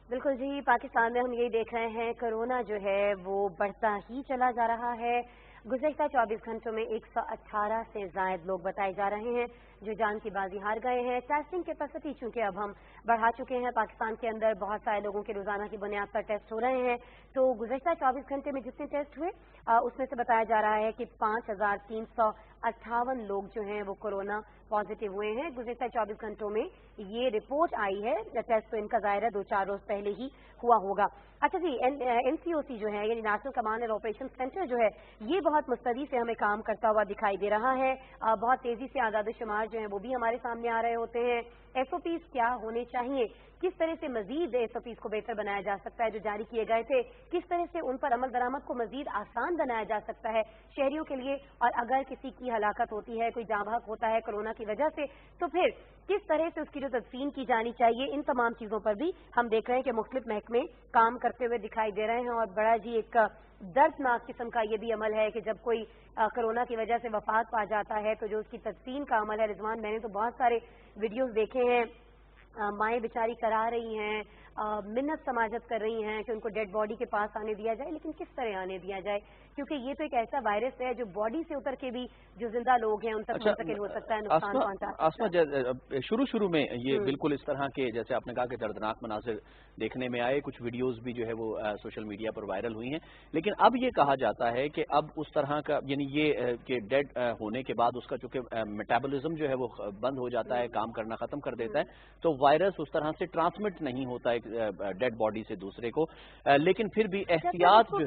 Speaker 3: बिल्कुल जी, पाकिस्तान में हम यही देख रहे हैं, कोरोना जो है वो बढ़ता ही चला जा रहा है। गुज़श्ता 24 घंटों में 118 से ज़ायद लोग बताए जा रहे हैं जो जान की बाजी हार गए हैं। टेस्टिंग कैपेसिटी चूंकि अब हम बढ़ा चुके हैं, पाकिस्तान के अंदर बहुत सारे लोगों के रोजाना की बुनियाद पर टेस्ट हो रहे हैं, तो गुज़श्ता 24 घंटे में जितने टेस्ट हुए उसमें से बताया जा रहा है कि 5358 लोग जो हैं वो कोरोना पॉजिटिव हुए हैं। गुज़श्ता 24 घंटों में ये रिपोर्ट आई है। टेस्ट तो इनका ज़ाहिर है 2-4 रोज पहले ही हुआ होगा। अच्छा जी, NCOC जो है यानी national command and operation centre जो है ये बहुत मुस्तैदी से हमें काम करता हुआ दिखाई दे रहा है। बहुत तेजी से आदाद शुमार जो है वो भी हमारे सामने आ रहे होते हैं। SOPs क्या होने चाहिए, किस तरह से मजीद SOPs को बेहतर बनाया जा सकता है जो जारी किए गए थे, किस तरह से उन पर अमल दरामद को मजीद आसान बनाया जा सकता है शहरियों के लिए, और अगर किसी की हलाकत होती है, कोई जाँ बहक होता है कोरोना की वजह से, तो फिर किस तरह से उसकी जो तदफीन की जानी चाहिए, इन तमाम चीजों पर भी हम देख रहे हैं कि मुख्तलिफ महकमे काम करते हुए दिखाई दे रहे हैं। और बड़ा जी एक दर्दनाक किस्म का ये भी अमल है कि जब कोई कोरोना की वजह से वफात पा जाता है तो जो उसकी तदफीन का अमल है, रिजवान मैंने तो बहुत सारे वीडियोस देखे हैं, माएँ बेचारी करा रही हैं, मिन्नत समाजत कर रही हैं कि उनको डेड बॉडी के पास आने दिया जाए, लेकिन किस तरह आने दिया जाए, क्योंकि ये तो एक ऐसा वायरस है जो बॉडी से उतर के भी जो जिंदा लोग हैं उन तक मुंतकिल हो सकता है, नुकसान पहुंचा सकता है।
Speaker 2: शुरू में ये बिल्कुल इस तरह के जैसे आपने कहा कि दर्दनाक मनाजिर देखने में आए, कुछ वीडियोस भी जो है वो सोशल मीडिया पर वायरल हुई हैं, लेकिन अब ये कहा जाता है कि अब उस तरह का यानी ये कि डेड होने के बाद उसका चूंकि मेटाबॉलिज्म जो है वो बंद हो जाता है, काम करना खत्म कर देता है, तो वायरस उस तरह से ट्रांसमिट नहीं होता है डेड बॉडी से दूसरे को, लेकिन फिर भी एहतियात जो है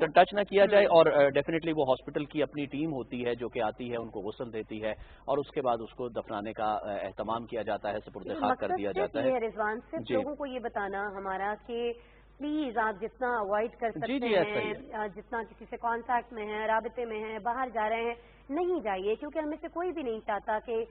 Speaker 2: टच ना किया जाए। और डेफिनेटली वो हॉस्पिटल की अपनी टीम होती है जो कि आती है, उनको गुस्ल देती है और उसके बाद उसको दफनाने का एहतमाम किया जाता है, सुपुर्द खाक कर दिया जाता है।
Speaker 3: रिजवान सिर्फ लोगों को ये बताना हमारा कि प्लीज आप जितना अवॉइड कर सकते हैं, जितना किसी से कांटेक्ट में है, राबते में है, बाहर जा रहे हैं, नहीं जाइए, क्योंकि हमें से कोई भी नहीं चाहता कि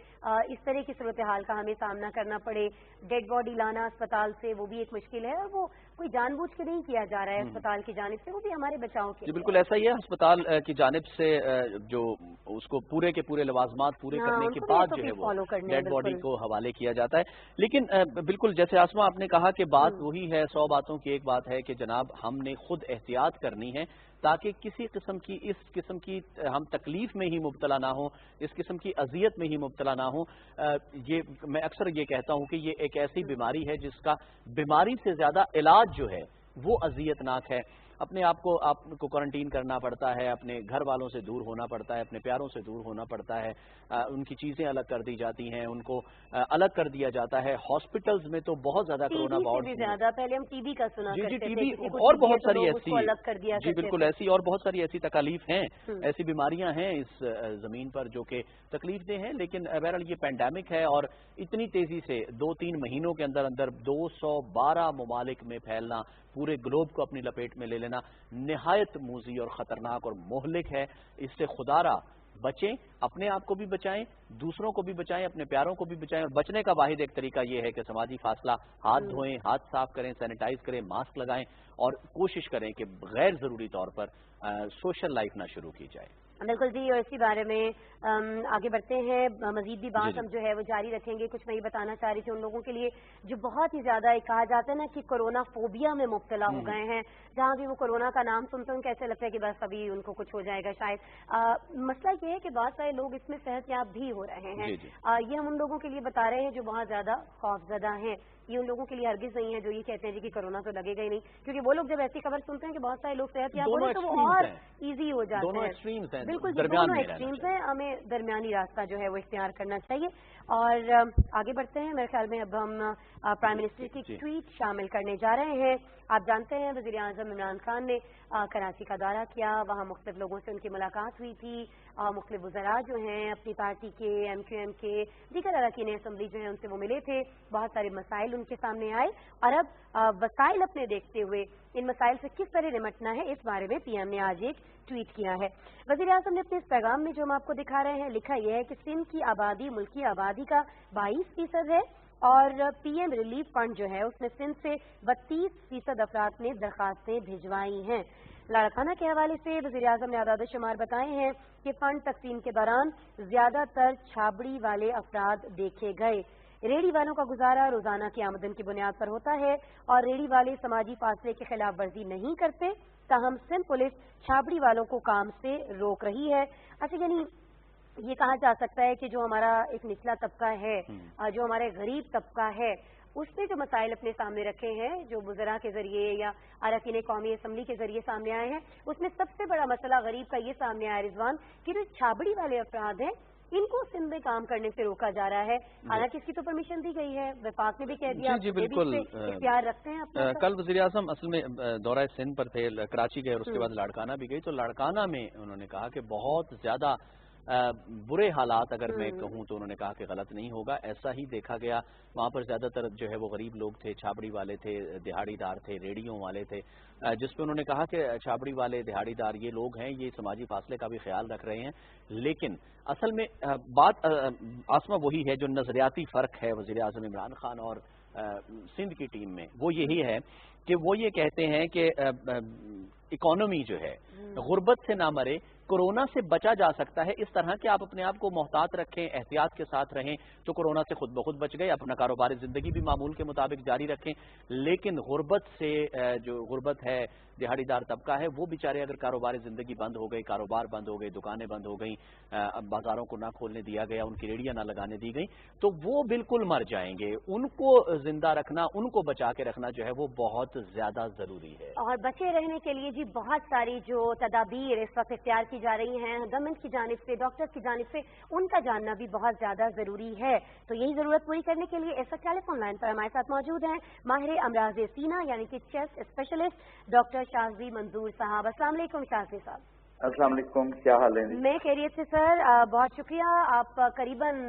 Speaker 3: इस तरह की सूरत हाल का हमें सामना करना पड़े। डेड बॉडी लाना अस्पताल से वो भी एक मुश्किल है, और वो कोई जानबूझ के नहीं किया जा रहा है अस्पताल की जानिब से, वो भी हमारे बचाव के।
Speaker 2: बिल्कुल ऐसा ही है, अस्पताल की जानिब से जो उसको पूरे के पूरे लवाजमात पूरे करने के बाद जो है वो डेड बॉडी को हवाले किया जाता है। लेकिन बिल्कुल जैसे आसमा आपने कहा कि बात वही है, 100 बातों की एक बात है कि जनाब हमने खुद एहतियात करनी है ताकि किसी किस्म की इस किस्म की हम तकलीफ में ही मुब्तला ना हो, इस किस्म की अजियत में ही मुब्तला ना हो। ये मैं अक्सर ये कहता हूं कि ये एक ऐसी बीमारी है जिसका बीमारी से ज्यादा इलाज जो है वो अजियतनाक है। अपने आप को आपको क्वारंटीन करना पड़ता है, अपने घर वालों से दूर होना पड़ता है, अपने प्यारों से दूर होना पड़ता है, उनकी चीजें अलग कर दी जाती हैं, उनको अलग कर दिया जाता है। हॉस्पिटल्स में तो बहुत ज्यादा कोरोना वार्ड
Speaker 3: ज्यादा, पहले हम टीबी का सुना
Speaker 2: जी टीबी और बहुत सारी ऐसी
Speaker 3: अलग कर दिया
Speaker 2: जी बिल्कुल ऐसी और बहुत सारी ऐसी तकालीफ हैं, ऐसी बीमारियां हैं इस जमीन पर जो कि तकलीफ दे हैं। लेकिन बहरहाल ये पैंडेमिक है और इतनी तेजी से 2-3 महीनों के अंदर अंदर 212 ममालिक में फैलना, पूरे ग्लोब को अपनी लपेट में ले लेना निहायत मूजी और खतरनाक और मोहलिक है। इससे खुदारा बचें, अपने आप को भी बचाएं, दूसरों को भी बचाएं, अपने प्यारों को भी बचाएं। और बचने का वाहिद एक तरीका यह है कि समाजी फासला, हाथ धोएं, हाथ साफ करें, सैनिटाइज करें, मास्क लगाएं और कोशिश करें कि गैर जरूरी तौर पर सोशल लाइफ ना शुरू की जाए।
Speaker 3: बिल्कुल जी, और इसी बारे में आगे बढ़ते हैं, मजीद भी बात हम जो है वो जारी रखेंगे। कुछ मैं ये बताना चाह रही थी उन लोगों के लिए जो बहुत ही ज्यादा कहा जाता है ना कि कोरोना फोबिया में मुब्तला हो गए हैं, जहाँ भी वो कोरोना का नाम सुनते हैं कैसे लगता है कि बस अभी उनको कुछ हो जाएगा शायद। मसला ये है कि बहुत सारे लोग इसमें सेहतयाब भी हो रहे हैं। ये हम उन लोगों के लिए बता रहे हैं जो बहुत ज्यादा खौफजदा हैं। ये उन लोगों के लिए हरगिज नहीं है जो ये कहते हैं जी कि कोरोना तो लगेगा ही नहीं, क्योंकि वो लोग जब ऐसी खबर सुनते हैं कि बहुत सारे लोग सेहतयाब हो रहे हैं तो वो और ईजी हो जाते हैं। बिल्कुल जी, दोनों एक्सट्रीम्स हैं, हमें दरमियानी रास्ता जो है वो इख्तियार करना चाहिए। और आगे बढ़ते हैं, मेरे ख्याल में अब हम प्राइम मिनिस्टर की ट्वीट शामिल करने जा रहे हैं। आप जानते हैं वज़ीर आज़म इमरान खान ने कराची का दौरा किया, वहाँ मुख्तलिफ लोगों से उनकी मुलाकात हुई थी, मुख्तलिफ वज़रा जो हैं अपनी पार्टी के, MQM के, दीगर अरकान असम्बली जो हैं उनसे वो मिले थे। बहुत सारे मसाइल उनके सामने आए और अब वसाइल अपने देखते हुए इन मसाइल से किस तरह निपटना है इस बारे में PM ने आज एक ट्वीट किया है। वज़ीर आज़म ने अपने इस पैगाम में जो हम आपको दिखा रहे हैं लिखा यह है कि सिंध की आबादी मुल्की आबादी का 22% है और PM रिलीफ फंड जो है उसमें सिंध से 32% अफराद ने दरखास्तें भिजवाई हैं। लाड़काना के हवाले से वज़ीर आज़म ने आदाद शुमार बताए हैं कि फंड तकसीम के दौरान ज्यादातर छाबड़ी वाले अफराद देखे गए। रेहड़ी वालों का गुजारा रोजाना की आमदन की बुनियाद पर होता है और रेहड़ी वाले समाजी फासले की खिलाफ वर्जी नहीं करते, ताहम सिंध पुलिस छाबड़ी वालों को काम से रोक रही है। अच्छा, यानी ये कहा जा सकता है कि जो हमारा एक निचला तबका है, जो हमारे गरीब तबका है, उसने जो मसाइल अपने सामने रखे हैं, जो वज़रा के जरिए या अरकान कौमी असम्बली के जरिए सामने आए हैं, उसमें सबसे बड़ा मसला गरीब का ये सामने आया रिजवान कि जो छाबड़ी वाले अफराद हैं इनको सिंध में काम करने से रोका जा रहा है। हालांकि इसकी तो परमिशन दी गई है, वफाक ने भी कह दिया।
Speaker 2: जी बिल्कुल,
Speaker 3: इख्तियार रखते हैं अपना।
Speaker 2: कल वज़ीर आज़म असल में दौरा सिंध पर थे, कराची गए और उसके बाद लाड़काना भी गई। तो लाड़काना में उन्होंने कहा कि बहुत ज्यादा बुरे हालात, अगर मैं कहूँ तो उन्होंने कहा कि गलत नहीं होगा, ऐसा ही देखा गया। वहाँ पर ज्यादातर जो है वो गरीब लोग थे, छाबड़ी वाले थे, दिहाड़ीदार थे, रेडियों वाले थे, जिस पे उन्होंने कहा कि छाबड़ी वाले, दिहाड़ीदार ये लोग हैं, ये समाजी फासले का भी ख्याल रख रहे हैं। लेकिन असल में बात आसमा वही है जो नजरियाती फर्क है वज़ीर आज़म इमरान खान और सिंध की टीम में, वो यही है कि वो ये कहते हैं कि इकोनॉमी जो है गुर्बत से ना मरे, कोरोना से बचा जा सकता है इस तरह कि आप अपने आप को मोहतात रखें, एहतियात के साथ रहें तो कोरोना से खुद ब खुद बच गए, अपना कारोबारी जिंदगी भी मामूल के मुताबिक जारी रखें। लेकिन गुर्बत से जो गुर्बत है, दिहाड़ीदार तबका है, वो बेचारे अगर कारोबारी जिंदगी बंद हो गई, कारोबार बंद हो गए, दुकानें बंद हो गई, बाजारों को ना खोलने दिया गया, उनकी रेडियां ना लगाने दी गई, तो वो बिल्कुल मर जाएंगे। उनको जिंदा रखना, उनको बचा के रखना जो है वो बहुत ज्यादा जरूरी है।
Speaker 3: और बचे रहने के लिए जी बहुत सारी जो तदाबीर इस वक्त इख्तियार की जा रही हैं गवर्नमेंट की जानिब से, डॉक्टर्स की जानिब से, उनका जानना भी बहुत ज्यादा जरूरी है। तो यही जरूरत पूरी करने के लिए इस वक्त टेलीफोन लाइन पर हमारे साथ मौजूद हैं माहिर अमराज सीना यानी कि चेस्ट स्पेशलिस्ट डॉक्टर शाज़ी मंजूर साहब। अस्सलाम वालेकुम शाज़ी साहब।
Speaker 7: अस्सलाम वालेकुम, क्या हाल है?
Speaker 3: मैं खैरियत से सर, बहुत शुक्रिया। आप करीबन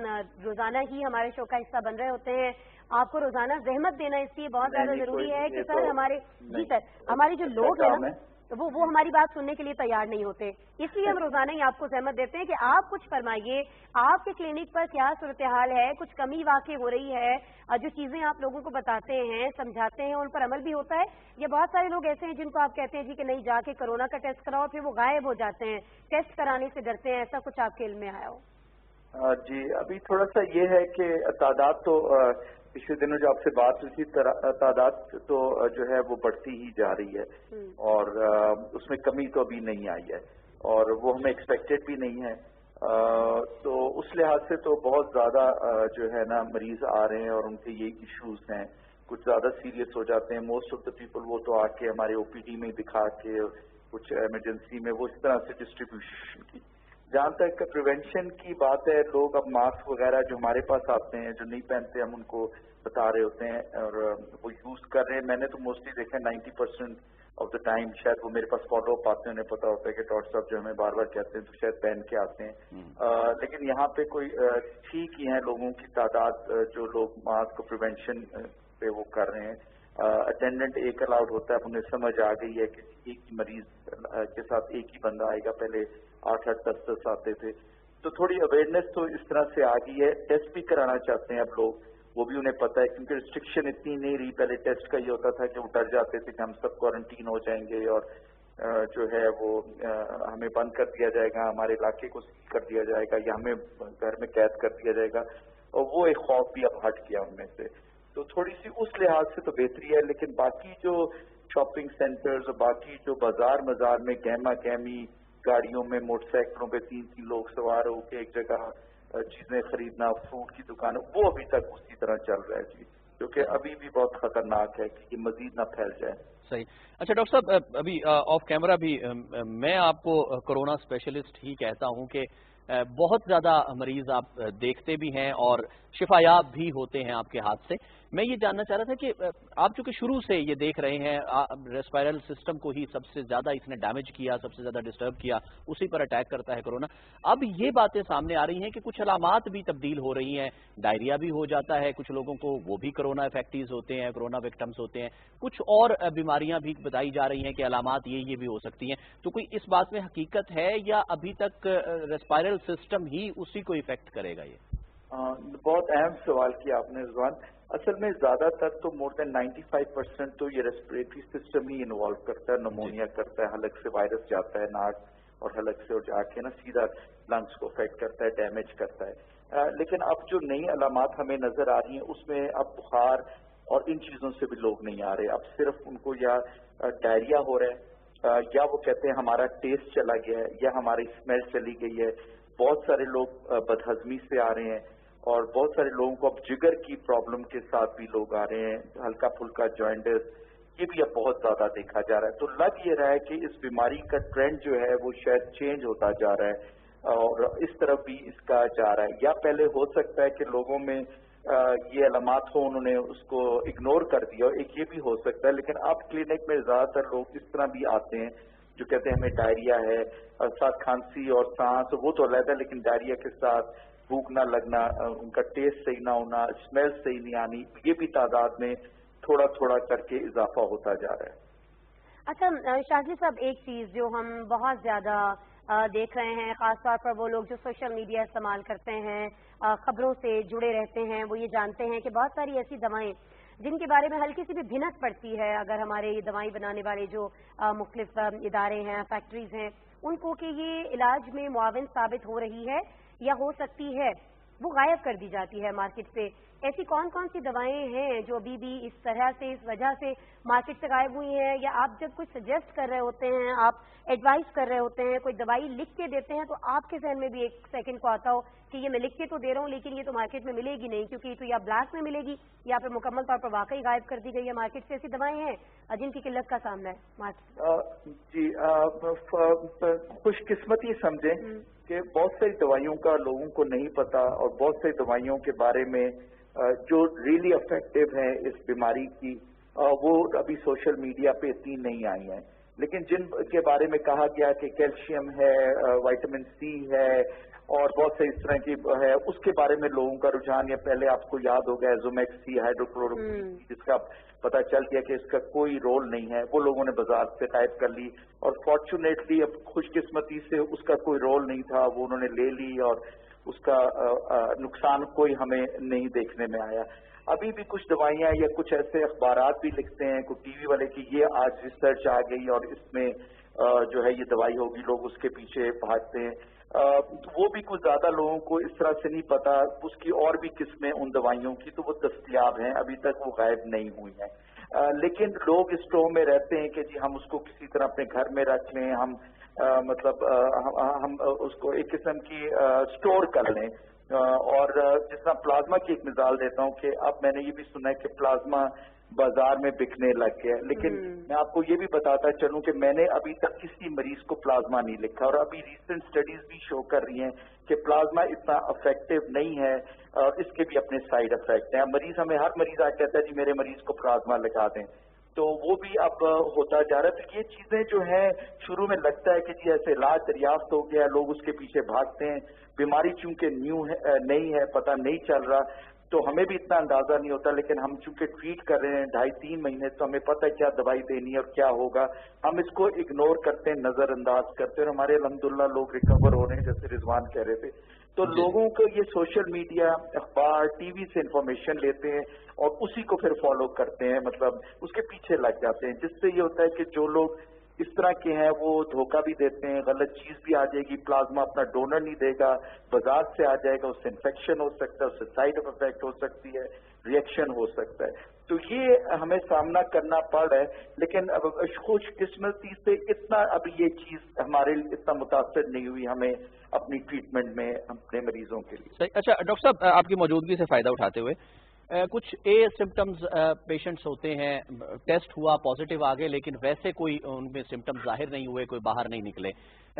Speaker 3: रोजाना ही हमारे शो का हिस्सा बन रहे होते हैं, आपको रोजाना जहमत देना इसलिए बहुत ज्यादा जरूरी है कि सर हमारे जी सर हमारे जो लोग हैं ना वो हमारी बात सुनने के लिए तैयार नहीं होते, इसलिए हम रोजाना ही आपको सहमत देते हैं कि आप कुछ फरमाइए, आपके क्लिनिक पर क्या सूरत हाल है, कुछ कमी वाकई हो रही है, जो चीजें आप लोगों को बताते हैं, समझाते हैं, उन पर अमल भी होता है। ये बहुत सारे लोग ऐसे हैं जिनको आप कहते हैं जी कि नहीं जाके कोरोना का टेस्ट कराओ, फिर वो गायब हो जाते हैं, टेस्ट कराने से डरते हैं, ऐसा कुछ आपके इल्म में आया हो?
Speaker 7: जी, अभी थोड़ा सा ये है कि तादाद तो पिछले दिनों जो आपसे बात हुई थी, तादाद तो जो है वो बढ़ती ही जा रही है और उसमें कमी तो अभी नहीं आई है और वो हमें एक्सपेक्टेड भी नहीं है। तो उस लिहाज से तो बहुत ज्यादा जो है ना मरीज आ रहे हैं और उनके ये इश्यूज हैं, कुछ ज्यादा सीरियस हो जाते हैं। मोस्ट ऑफ द पीपल वो तो आके हमारे OPD में दिखा के कुछ इमरजेंसी में वो इस तरह से डिस्ट्रीब्यूशन की। जहाँ तक प्रिवेंशन की बात है, लोग अब मास्क वगैरह जो हमारे पास आते हैं, जो नहीं पहनते, हम उनको बता रहे होते हैं और वो यूज कर रहे हैं। मैंने तो मोस्टली देखा है 90% ऑफ द टाइम शायद वो मेरे पास फॉलो अप आते हैं, उन्हें पता होता है कि डॉक्टर साहब जो हमें बार बार कहते हैं तो शायद पहन के आते हैं। लेकिन यहाँ पे कोई ठीक ही है लोगों की तादाद जो लोग मास्क प्रिवेंशन पे वो कर रहे हैं। अटेंडेंट एक अलाउड होता है, उन्हें समझ आ गई है कि एक ही मरीज के साथ एक ही बंदा आएगा, पहले 8-8, 10-10 आते थे। तो थोड़ी अवेयरनेस तो इस तरह से आ गई है। टेस्ट भी कराना चाहते हैं अब लोग, वो भी उन्हें पता है क्योंकि रिस्ट्रिक्शन इतनी नहीं रही। पहले टेस्ट का ये होता था कि वो डर जाते थे कि हम सब क्वारंटीन हो जाएंगे और जो है वो हमें बंद कर दिया जाएगा, हमारे इलाके को सील कर दिया जाएगा या हमें घर में कैद कर दिया जाएगा, और वो एक खौफ भी अब हट गया उनमें से। तो थोड़ी सी उस लिहाज से तो बेहतरी है। लेकिन बाकी जो शॉपिंग सेंटर्स और बाकी जो बाजार मजार में गहमा गहमी गाड़ियों में मोटरसाइकिलों पे 3-3 लोग सवार होकर एक जगह चीजें खरीदना, फ्रूट की दुकान, वो अभी तक उसी तरह चल रहा है जी, क्योंकि अभी भी बहुत खतरनाक है कि ये मजीद ना फैल जाए।
Speaker 2: सही। अच्छा डॉक्टर साहब, अभी ऑफ कैमरा भी मैं आपको कोरोना स्पेशलिस्ट ही कहता हूं कि बहुत ज्यादा मरीज आप देखते भी हैं और शिफायाब भी होते हैं आपके हाथ से, میں یہ جاننا چاہ رہا تھا کہ آپ چونکہ شروع سے یہ دیکھ رہے ہیں ریسپائرل سسٹم کو ہی سب سے زیادہ اس نے ڈیمیج کیا، سب سے زیادہ ڈسٹرب کیا، اسی پر اٹیک کرتا ہے کرونا. اب یہ باتیں سامنے آ رہی ہیں کہ کچھ علامات بھی تبدیل ہو رہی ہیں، ڈائریا بھی ہو جاتا ہے کچھ لوگوں کو، وہ بھی کرونا افیکٹیز ہوتے ہیں، کرونا وکٹمز ہوتے ہیں، کچھ اور بیماریاں بھی بتائی جا رہی ہیں کہ علامات یہ بھی ہو سکتی ہیں. تو کوئی اس بات میں حقیقت ہے یا ابھی تک ریسپائرل سسٹم ہی اسی کو افیکٹ کرے گا؟ یہ
Speaker 7: بہت اہم سوال کیا آپ نے رضوان. اصل میں زیادہ تر تو مور دین 95% تو یہ ریسپریٹری سسٹم ہی انوالو کرتا ہے. نمونیا کرتا ہے، حلق سے وائرس جاتا ہے ناک اور حلق سے اور جا کے نا سیدھا لنگس کو افیکٹ کرتا ہے، ڈیمیج کرتا ہے. لیکن اب جو نئی علامات ہمیں نظر آ رہی ہیں اس میں اب بخار اور ان چیزوں سے بھی لوگ نہیں آ رہے. اب صرف ان کو یا ڈائریا ہو رہا ہے یا وہ کہتے ہیں ہمارا ٹیسٹ چلا گیا ہے یا ہماری اسمیل چلی گئی ہے. بہت سارے لوگ بدہضمی سے آ رہے ہیں اور بہت سارے لوگوں کو اب جگر کی پرابلم کے ساتھ بھی لوگ آ رہے ہیں، ہلکا پھلکا جوائنٹس، یہ بھی اب بہت زیادہ دیکھا جا رہا ہے. تو لگ یہ رہا ہے کہ اس بیماری کا ٹرینڈ جو ہے وہ شاید چینج ہوتا جا رہا ہے اور اس طرف بھی اس کا جا رہا ہے. یا پہلے ہو سکتا ہے کہ لوگوں میں یہ علامات ہو، انہوں نے اس کو اگنور کر دیا، ایک یہ بھی ہو سکتا ہے. لیکن اب کلینک میں زیادہ تر لوگ اس طرح بھی آتے ہیں جو کہتے ہیں ہمیں ڈائریا ہے اور ساتھ کھانسی اور سانس، وہ تو علیحدہ، لیکن ڈائریا کے ساتھ بھوک نہ لگنا، ان کا ٹیسٹ صحیح نہ ہونا، اسمیل صحیح نہیں آنی، یہ بھی تعداد میں تھوڑا تھوڑا کر کے اضافہ ہوتا جا رہا ہے.
Speaker 3: اچھا شاذلی صاحب، ایک چیز جو ہم بہت زیادہ دیکھ رہے ہیں، خاص طور پر وہ لوگ جو سوشل میڈیا استعمال کرتے ہیں، خبروں سے جڑے رہتے ہیں، وہ یہ جانتے ہیں کہ بہت ساری ایسی دوائیں جن کے بارے میں ہلکی سی بھی بھنک پڑتی ہے اگر ہمارے یہ دوائی بنانے والے جو مختلف ادارے ہیں، فیکٹریز ہیں، ان کو کہ یہ علاج میں معاون ثابت ہو رہی ہے یا ہو سکتی ہے، وہ غائب کر دی جاتی ہے مارکیٹ سے. ایسی کون کون سی دوائیں ہیں جو ابھی بھی اس طرح سے، اس وجہ سے مارکیٹ سے غائب ہوئی ہیں؟ یا آپ جب کچھ سجیسٹ کر رہے ہوتے ہیں، آپ ایڈوائز کر رہے ہوتے ہیں، کوئی دوائی لکھ کے دیتے ہیں، تو آپ کے ذہن میں بھی ایک سیکنڈ کو آتا ہو کہ یہ میں لکھ کے تو دے رہا ہوں لیکن یہ تو مارکیٹ میں ملے گی نہیں، کیونکہ یہ تو یا بلیک میں ملے گی یا پھر مکمل طور پر واقعی غائب کر دی گئی ہے مارکیٹ سے. ایسی دوائیں ہیں جن کی قلت کا سامنا ہے مارکیٹ؟
Speaker 7: جی، خوش قسمتی سمجھیں کہ بہت ساری دوائیوں کا لوگوں کو نہیں پتا اور بہت ساری دوائیوں کے بارے میں جو ریلی افیکٹو ہیں اس بیماری کی، وہ ابھی سوشل میڈیا پہ اتنی نہیں آئی ہیں. لیکن جن کے بارے میں کہا گیا کہ کیلشیم ہے، وائٹامن سی ہے اور بہت سے اس طرح کی ہے، اس کے بارے میں لوگوں کا رجحان، یا پہلے آپ کو یاد ہوگا زومیکس سی، ہائیڈروکلوروکوین، جس کا پتہ چل گیا کہ اس کا کوئی رول نہیں ہے، وہ لوگوں نے بازار سے غائب کر لی اور فارچونیٹلی اب خوش قسمتی سے اس کا کوئی رول نہیں تھا، وہ انہوں نے لے لی اور اس کا نقصان کوئی ہمیں نہیں دیکھنے میں آیا. ابھی بھی کچھ دوائیاں یا کچھ ایسے اخبارات بھی لکھتے ہیں کوئی ٹی وی والے کہ یہ آج ریسرچ آ گئی اور اس میں جو ہے یہ دوائی ہوگی، لوگ اس کے پیچھے بھاگتے ہیں. وہ بھی کچھ زیادہ لوگوں کو اس طرح سے نہیں پتا اس کی اور بھی قسمیں ان دوائیوں کی، تو وہ دستیاب ہیں، ابھی تک وہ غائب نہیں ہوئی ہیں. لیکن لوگ اس ٹو میں رہتے ہیں کہ جی ہم اس کو کسی طرح اپنے گھر میں رکھ لیں، ہم ہم اس کو ایک قسم کی اسٹور کر لیں. اور جس طرح پلازما کی ایک مثال دیتا ہوں کہ اب میں نے یہ بھی سنا ہے کہ پلازما بازار میں بکنے لگ گیا، لیکن میں آپ کو یہ بھی بتاتا چلوں کہ میں نے ابھی تک کسی مریض کو پلازما نہیں لکھا، اور ابھی ریسنٹ اسٹڈیز بھی شو کر رہی ہیں کہ پلازما اتنا افیکٹو نہیں ہے اور اس کے بھی اپنے سائیڈ افیکٹ ہیں. مریض ہمیں ہر مریض آ کہتا ہے جی میرے مریض کو پلازما لگا دیں، تو وہ بھی اب ہوتا جا رہا ہے. تو یہ چیزیں جو ہیں شروع میں لگتا ہے کہ جی ایسے علاج دریافت ہو گیا، لوگ اس کے پیچھے بھاگتے ہیں. بیماری چونکہ نہیں ہے، پتہ نہیں چل رہا، تو ہمیں بھی اتنا اندازہ نہیں ہوتا، لیکن ہم چونکہ ٹریٹ کر رہے ہیں 2.5-3 مہینے، تو ہمیں پتہ ہے کیا دوائی دینی ہے اور کیا ہوگا. ہم اس کو اگنور کرتے ہیں، نظر انداز کرتے ہیں، اور ہمارے الحمدللہ لوگ ریکور ہو رہے ہیں جیسے رضوان کہہ رہے تھے. تو لوگوں کو یہ سوشل میڈیا، اخبار، ٹی وی سے انفارمیشن لیتے ہیں اور اسی کو پھر فالو کرتے ہیں، مطلب اس کے پیچھے لگ جاتے ہیں، جس سے یہ ہوتا ہے کہ جو لوگ اس طرح کے ہیں وہ دھوکہ بھی دیتے ہیں، غلط چیز بھی آ جائے گی، پلازما اپنا ڈونر نہیں دے گا، بازار سے آ جائے گا، اس سے انفیکشن ہو سکتا ہے، اس سے سائڈ افیکٹ ہو سکتی ہے، ریئیکشن ہو سکتا ہے. تو یہ ہمیں سامنا کرنا پڑ رہا ہے. لیکن اب خوش قسمتی سے اتنا اب یہ چیز ہمارے لیے اتنا متاثر نہیں ہوئی ہمیں اپنی ٹریٹمنٹ میں اپنے مریضوں کے لیے.
Speaker 2: اچھا ڈاکٹر صاحب، آپ کی موجودگی سے فائدہ اٹھاتے ہوئے कुछ ए सिम्टम्स पेशेंट्स होते हैं, टेस्ट हुआ पॉजिटिव आ गए लेकिन वैसे कोई उनमें सिम्टम्स जाहिर नहीं हुए, कोई बाहर नहीं निकले,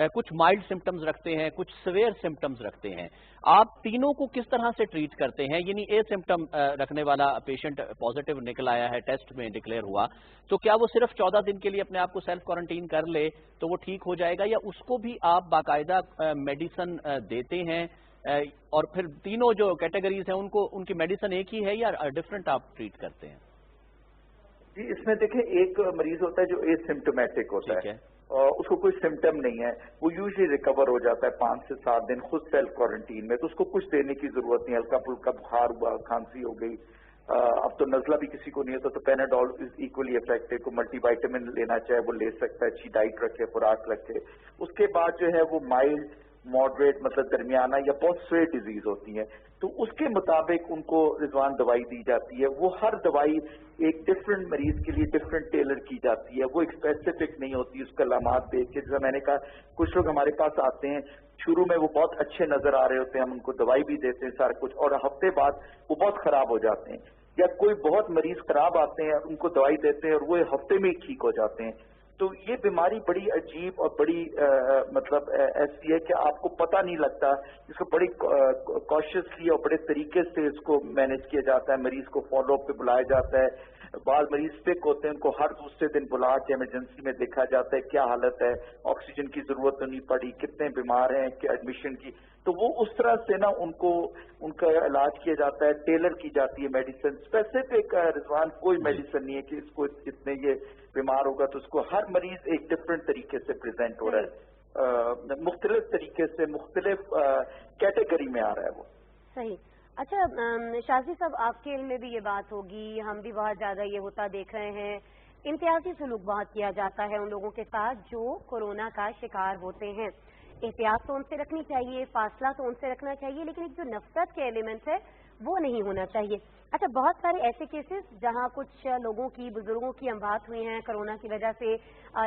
Speaker 2: कुछ माइल्ड सिम्टम्स रखते हैं, कुछ सिवियर सिम्टम्स रखते हैं। आप तीनों को किस तरह से ट्रीट करते हैं? यानी ए सिम्टम रखने वाला पेशेंट पॉजिटिव निकल आया है, टेस्ट में डिक्लेयर हुआ, तो क्या वो सिर्फ 14 दिन के लिए अपने आप को सेल्फ क्वारंटीन कर ले तो वो ठीक हो जाएगा, या उसको भी आप बाकायदा मेडिसिन देते हैं? और फिर तीनों जो कैटेगरीज हैं उनको उनकी मेडिसिन एक ही है या डिफरेंट आप ट्रीट करते हैं?
Speaker 7: जी, इसमें देखें, एक मरीज होता है जो एसिम्प्टोमेटिक होता है, उसको कोई सिम्टम नहीं है, वो यूजुअली रिकवर हो जाता है 5 से 7 दिन खुद सेल्फ क्वारंटीन में, तो उसको कुछ देने की जरूरत नहीं। हल्का फुल्का बुखार हुआ, खांसी हो गई, अब तो नजला भी किसी को नहीं होता तो पेनाडोल इज इक्वली इफेक्टिव, को मल्टीविटामिन लेना चाहे वो ले सकता है, अच्छी डाइट रखे, खुराक रखे। उसके बाद जो है वो माइल्ड, मॉडरेट मतलब दरमियाना या बहुत स्वे डिजीज होती है, तो उसके मुताबिक उनको रिजवान दवाई दी जाती है। वो हर दवाई एक डिफरेंट मरीज के लिए डिफरेंट टेलर की जाती है, वो एक स्पेसिफिक नहीं होती। उसका अलामात देख के, जैसा मैंने कहा, कुछ लोग हमारे पास आते हैं, शुरू में वो बहुत अच्छे नजर आ रहे होते हैं, हम उनको दवाई भी देते हैं सारा कुछ, और हफ्ते बाद वो बहुत खराब हो जाते हैं। या कोई बहुत मरीज खराब आते हैं, उनको दवाई देते हैं और वो हफ्ते में ही ठीक हो जाते हैं। तो ये बीमारी बड़ी अजीब और बड़ी मतलब ऐसी है कि आपको पता नहीं लगता, इसको बड़ी कॉशियसली और बड़े तरीके से इसको मैनेज किया जाता है। मरीज को फॉलो अप पे बुलाया जाता है, बाद मरीज सिक होते हैं, उनको हर दूसरे दिन बुला के इमरजेंसी में देखा जाता है क्या हालत है, ऑक्सीजन की जरूरत तो नहीं पड़ी, कितने बीमार हैं, कि एडमिशन की, तो वो उस तरह से ना उनका इलाज किया जाता है, टेलर की जाती है मेडिसिन। स्पेसिफिक रिजवान कोई मेडिसिन नहीं है कि इसको इतने ये बीमार होगा तो उसको, हर मरीज एक डिफरेंट तरीके से प्रेजेंट हो रहा है, मुख्तलिफ तरीके से मुख्तलिफ कैटेगरी में आ रहा है वो।
Speaker 3: सही। अच्छा शाजी साहब, आपके इल्म में भी ये बात होगी, हम भी बहुत ज्यादा ये होता देख रहे हैं, इम्तियाजी सलूक बहुत किया जाता है उन लोगों के साथ जो कोरोना का शिकार होते हैं। एहतियात तो उनसे रखनी चाहिए, फासला तो उनसे रखना चाहिए, लेकिन एक जो नफरत के एलिमेंट है वो नहीं होना चाहिए। अच्छा, बहुत सारे ऐसे केसेस जहां कुछ लोगों की, बुजुर्गों की अमवात हुई हैं कोरोना की वजह से,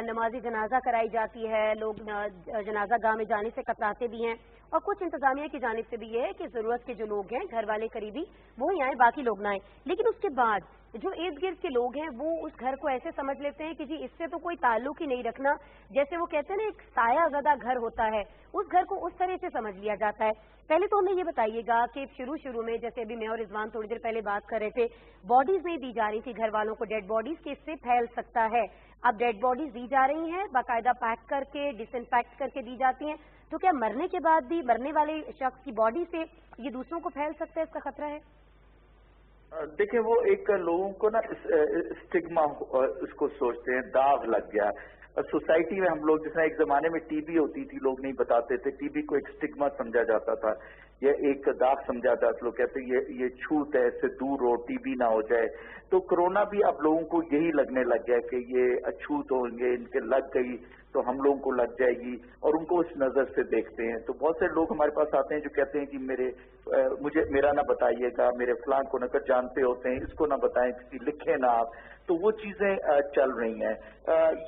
Speaker 3: नमाजी जनाजा कराई जाती है, लोग जनाजा गाह में जाने से कतराते भी हैं, और कुछ इंतजामिया की जानिब से भी ये है कि जरूरत के जो लोग हैं, घर वाले करीबी, वो ही आए, बाकी लोग ना आए। लेकिन उसके बाद जो इर्द गिर्द के लोग हैं वो उस घर को ऐसे समझ लेते हैं कि जी इससे तो कोई ताल्लुक ही नहीं रखना, जैसे वो कहते हैं ना एक साया ज़दा घर होता है, उस घर को उस तरह से समझ लिया जाता है। पहले तो हमें ये बताइएगा कि शुरू में, जैसे अभी मैं और रिजवान थोड़ी देर पहले बात कर रहे थे, बॉडीज नहीं दी जा रही थी घर वालों को, डेड बॉडीज के इससे फैल सकता है। अब डेड बॉडीज दी जा रही हैं, बाकायदा पैक करके डिसइंफेक्ट करके दी जाती हैं, तो क्या मरने के बाद भी मरने वाले शख्स की बॉडी से ये दूसरों को फैल सकता है, इसका खतरा है?
Speaker 7: देखिए, वो एक लोगों को ना स्टिग्मा उसको सोचते हैं, दाग लग गया सोसाइटी में। हम लोग, जिसमें एक जमाने में टीबी होती थी, लोग नहीं बताते थे, टीबी को एक स्टिग्मा समझा जाता था, ये एक दाग समझा जाता था, लोग कहते ये छूत है, इससे दूर हो, टीबी ना हो जाए। तो कोरोना भी अब लोगों को यही लगने लग गया कि ये अछूत होंगे, इनके लग गई तो हम लोगों को लग जाएगी, और उनको इस नजर से देखते हैं। तो बहुत से लोग हमारे पास आते हैं जो कहते हैं कि मेरा ना बताइएगा, मेरे फलां को नकर जानते होते हैं, इसको ना बताएं, किसी लिखे ना आप। तो वो चीजें चल रही हैं।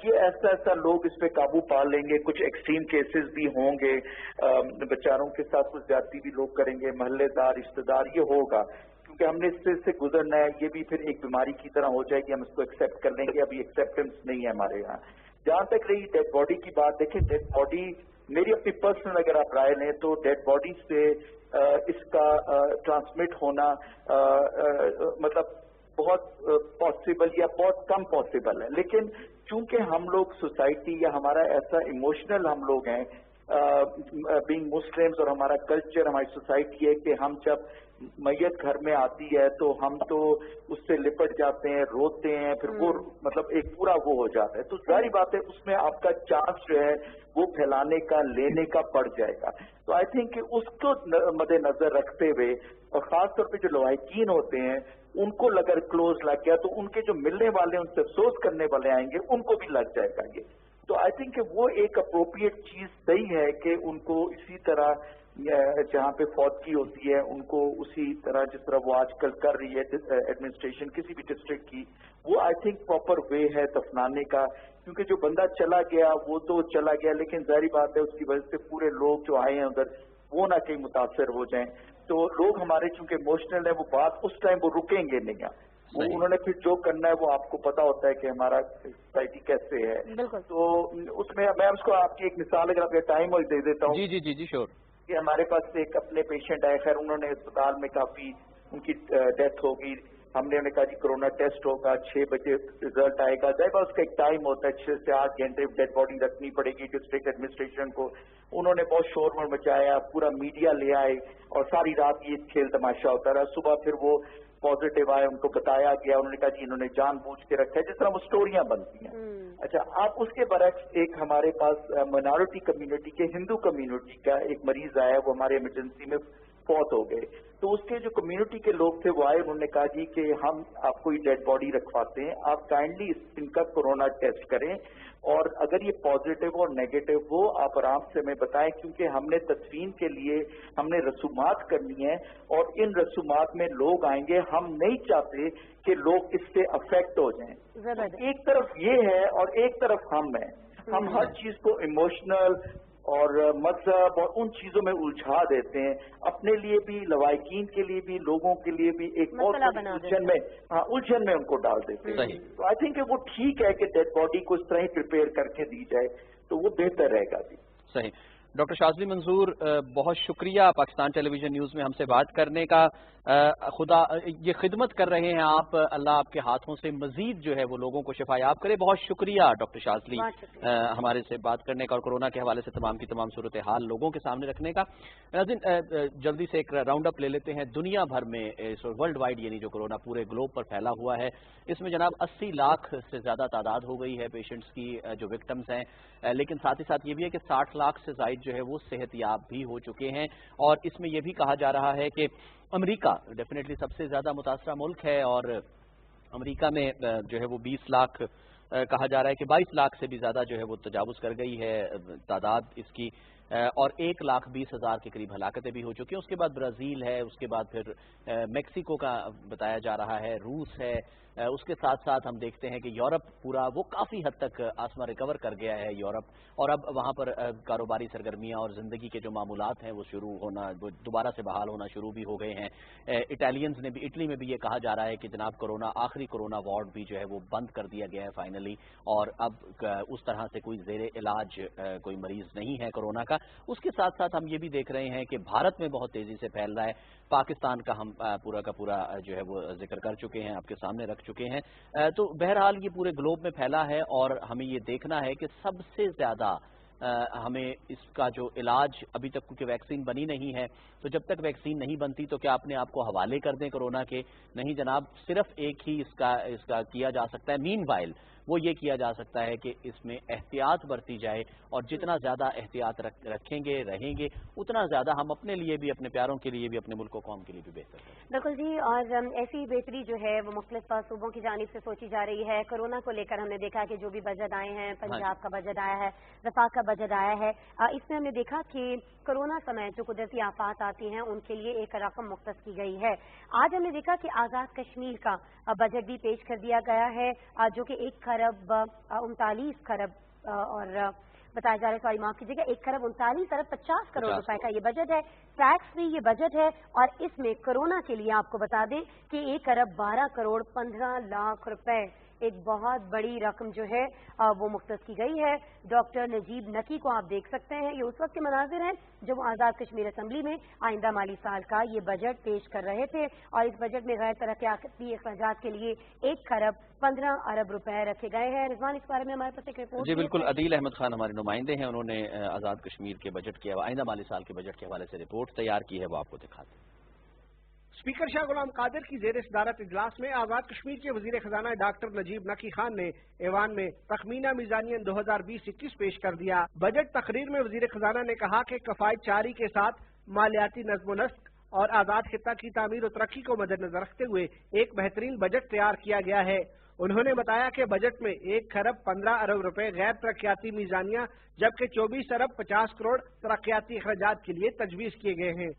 Speaker 7: ये ऐसा लोग इस पे काबू पा लेंगे। कुछ एक्सट्रीम केसेस भी होंगे, बेचारों के साथ कुछ ज्यादती भी लोग करेंगे, महल्लेदार, रिश्तेदार, ये होगा, क्योंकि हमने इससे गुजरना है। ये भी फिर एक बीमारी की तरह हो जाएगी, हम इसको एक्सेप्ट कर लेंगे। अभी एक्सेप्टेंस नहीं है हमारे यहाँ। जहां तक रही डेड बॉडी की बात, देखिए डेड बॉडी, मेरी अपनी पर्सनल अगर आप राय लें तो डेड बॉडी से इसका ट्रांसमिट होना मतलब बहुत पॉसिबल या बहुत कम पॉसिबल है। लेकिन चूंकि हम लोग सोसाइटी या हमारा ऐसा इमोशनल हम लोग हैं, बीइंग मुस्लिम्स, और हमारा कल्चर, हमारी सोसाइटी है कि हम जब मैयत घर में आती है तो हम तो उससे लिपट जाते हैं, रोते हैं, फिर वो मतलब एक पूरा वो हो जाता है। तो जारी बात है उसमें आपका चांस जो है वो फैलाने का, लेने का बढ़ जाएगा। तो आई थिंक उसको मद्देनजर रखते हुए, और खासतौर पे जो लवाहिकीन होते हैं उनको अगर क्लोज लग गया तो उनके जो मिलने वाले, उनसे अफसोस करने वाले आएंगे, उनको भी लग जाएगा ये। तो आई थिंक वो एक अप्रोप्रिएट चीज सही है कि उनको इसी तरह जहाँ पे फौतगी होती है उनको उसी तरह, जिस तरह वो आजकल कर रही है एडमिनिस्ट्रेशन किसी भी डिस्ट्रिक्ट की, वो आई थिंक प्रॉपर वे है दफनाने का। क्योंकि जो बंदा चला गया वो तो चला गया, लेकिन जाहिर बात है उसकी वजह से पूरे लोग जो आए हैं उधर वो ना कहीं मुतासर हो जाएं। तो लोग हमारे चूंकि इमोशनल है, वो बात उस टाइम वो रुकेंगे नहीं, वो उन्होंने फिर जो करना है वो आपको पता होता है कि हमारा सोसाइटी कैसे है। तो उसमें मैं उसको आपकी एक मिसाल अगर आपके टाइम और दे देता हूँ।
Speaker 2: जी श्योर।
Speaker 7: कि हमारे पास एक अपने पेशेंट आए, खैर उन्होंने अस्पताल में काफी उनकी डेथ होगी, हमने उन्हें कहा जी कोरोना टेस्ट होगा, 6 बजे रिजल्ट आएगा, जब उसका एक टाइम होता है 6 से 8 घंटे डेड बॉडी रखनी पड़ेगी डिस्ट्रिक्ट एडमिनिस्ट्रेशन को। उन्होंने बहुत शोर मचाया, पूरा मीडिया ले आए और सारी रात ये खेल तमाशा होता रहा। सुबह फिर वो पॉजिटिव आए, उनको बताया गया, उन्होंने कहा जी इन्होंने जानबूझ के रखा है, जिस तरह वो स्टोरियां बनती हैं। अच्छा, आप उसके बरक्स एक हमारे पास माइनॉरिटी कम्युनिटी के हिंदू कम्युनिटी का एक मरीज आया, वो हमारे इमरजेंसी में फौत हो गए। तो उसके जो कम्युनिटी के लोग थे वो आए, उन्होंने कहा जी कि हम आपको ये डेड बॉडी रखवाते हैं, आप काइंडली इनका कोरोना टेस्ट करें और अगर ये पॉजिटिव और नेगेटिव हो आप आराम से हमें बताएं, क्योंकि हमने तदफीन के लिए हमने रसूमात करनी है और इन रसूमात में लोग आएंगे, हम नहीं चाहते कि लोग इससे अफेक्ट हो जाएं। तो एक तरफ ये है और एक तरफ हम हैं, हम हर चीज को इमोशनल और मजहब और उन चीजों में उलझा देते हैं, अपने लिए भी, लवाकिन के लिए भी, लोगों के लिए भी एक बहुत उलझन में उनको डाल देते हैं। तो आई थिंक वो ठीक है कि डेड बॉडी को इस तरह ही प्रिपेयर करके दी जाए तो वो बेहतर रहेगा जी।
Speaker 2: सही। डॉक्टर शाज़ली मंजूर, बहुत शुक्रिया पाकिस्तान टेलीविजन न्यूज़ में हमसे बात करने का। खुदा ये खिदमत कर रहे हैं आप, अल्लाह आपके हाथों से मजीद जो है वो लोगों को शिफायाब करे। बहुत शुक्रिया डॉक्टर शाज़ली हमारे से बात करने का और कोरोना के हवाले से तमाम की तमाम सूरत हाल लोगों के सामने रखने का। जल्दी से एक राउंड अप ले लेते हैं। दुनिया भर में वर्ल्ड वाइड यानी जो कोरोना पूरे ग्लोब पर फैला हुआ है, इसमें जनाब 80 लाख से ज़्यादा तादाद हो गई है पेशेंट्स की जो विक्टिम्स हैं, लेकिन साथ ही साथ ये भी है कि 60 लाख से ज़ायद जो है वो सेहतियाब भी हो चुके हैं। और इसमें यह भी कहा जा रहा है कि अमेरिका डेफिनेटली सबसे ज़्यादा मुतासरा मुल्क है और अमेरिका में जो है वो 20 लाख कहा जा रहा है कि 22 लाख से भी ज़्यादा जो है वो तजावुज़ कर गई है तादाद इसकी, और 1,20,000 के करीब हलाकतें भी हो चुकी हैं। उसके बाद ब्राज़ील है, उसके बाद फिर मेक्सिको का बताया जा रहा है, रूस है, उसके साथ साथ हम देखते हैं कि यूरोप पूरा वो काफ़ी हद तक आसमा रिकवर कर गया है यूरोप, और अब वहाँ पर कारोबारी सरगर्मियाँ और ज़िंदगी के जो मामूलात हैं वो शुरू होना, वो दोबारा से बहाल होना शुरू भी हो गए हैं। इटालियंस ने भी, इटली में भी ये कहा जा रहा है कि जनाब कोरोना आखिरी कोरोना वार्ड भी जो है वो बंद कर दिया गया है फाइनली, और अब उस तरह से कोई ज़ेरे इलाज कोई मरीज़ नहीं है कोरोना का। उसके साथ साथ हम ये भी देख रहे हैं कि भारत में बहुत तेज़ी से फैल रहा है। पाकिस्तान का हम पूरा का पूरा जो है वो जिक्र कर चुके हैं, आपके सामने रख चुके हैं। तो बहरहाल ये पूरे ग्लोब में फैला है और हमें ये देखना है कि सबसे ज़्यादा हमें इसका जो इलाज, अभी तक क्योंकि वैक्सीन बनी नहीं है, तो जब तक वैक्सीन नहीं बनती तो क्या अपने आप को हवाले कर दें कोरोना के? नहीं जनाब, सिर्फ एक ही इसका किया जा सकता है। मीनवाइल वो ये किया जा सकता है कि इसमें एहतियात बरती जाए, और जितना ज़्यादा एहतियात रखेंगे रहेंगे उतना ज़्यादा हम अपने लिए भी, अपने प्यारों के लिए भी, अपने मुल्क कौम के लिए भी बेहतर है।
Speaker 3: बिल्कुल जी, और ऐसी बेहतरी जो है वो मुख्तलिफ सूबों की जानिब से सोची जा रही है। कोरोना को लेकर हमने देखा कि जो भी बजट आए हैं, पंजाब का बजट आया है, वफाक का बजट आया है, इसमें हमने देखा कि कोरोना समय जो कुदरती आफात आती हैं उनके लिए एक रकम मुख्तस की गई है। आज हमने देखा कि आज़ाद कश्मीर का बजट भी पेश कर दिया गया है, जो कि 1 खरब 39 खरब और बताया जा रहा है, सॉरी माफ कीजिएगा, 1 खरब 39 अरब 50 करोड़ रुपए का ये बजट है। टैक्स फ्री ये बजट है, और इसमें कोरोना के लिए आपको बता दें कि 1 अरब 12 करोड़ 15 लाख रुपए, एक बहुत बड़ी रकम जो है वो मुख्तस की गई है। डॉक्टर नजीब नकी को आप देख सकते हैं, ये उस वक्त के मनाजिर हैं जब वो आज़ाद कश्मीर असम्बली में आइंदा माली साल का ये बजट पेश कर रहे थे, और इस बजट में गैर तरक्याती अखराजात के लिए 1 खरब 15 अरब रुपए रखे गए हैं। रिजवान, इस बारे में हमारे पास एक रिपोर्ट।
Speaker 2: जी बिल्कुल, अदील अहमद खान हमारे नुमाइंदे हैं, उन्होंने आज़ाद कश्मीर के बजट के आइंदा माली साल के बजट के हवाले से रिपोर्ट तैयार की है, वो आपको दिखाते हैं।
Speaker 8: स्पीकर शाह गुलाम कादिर की जेर सदारत इजलास में आज़ाद कश्मीर के वजीर खजाना डॉक्टर नजीब नकी खान ने ऐवान में तखमीना मीज़ानियन 2020-21 पेश कर दिया। बजट तकरीर में वजीर खजाना ने कहा कि कफायत चारी के साथ मालियाती नज़्म नस्क और आज़ाद खित्ता की तामीर और तरक्की को मद्देनजर रखते हुए एक बेहतरीन बजट तैयार किया गया है। उन्होंने बताया कि बजट में 1 खरब 15 अरब रुपए गैर तरक्याती मीज़ानिया, जबकि 24 अरब 50 करोड़ तरक्याती अखराजात के लिए तजवीज़ किए गए हैं।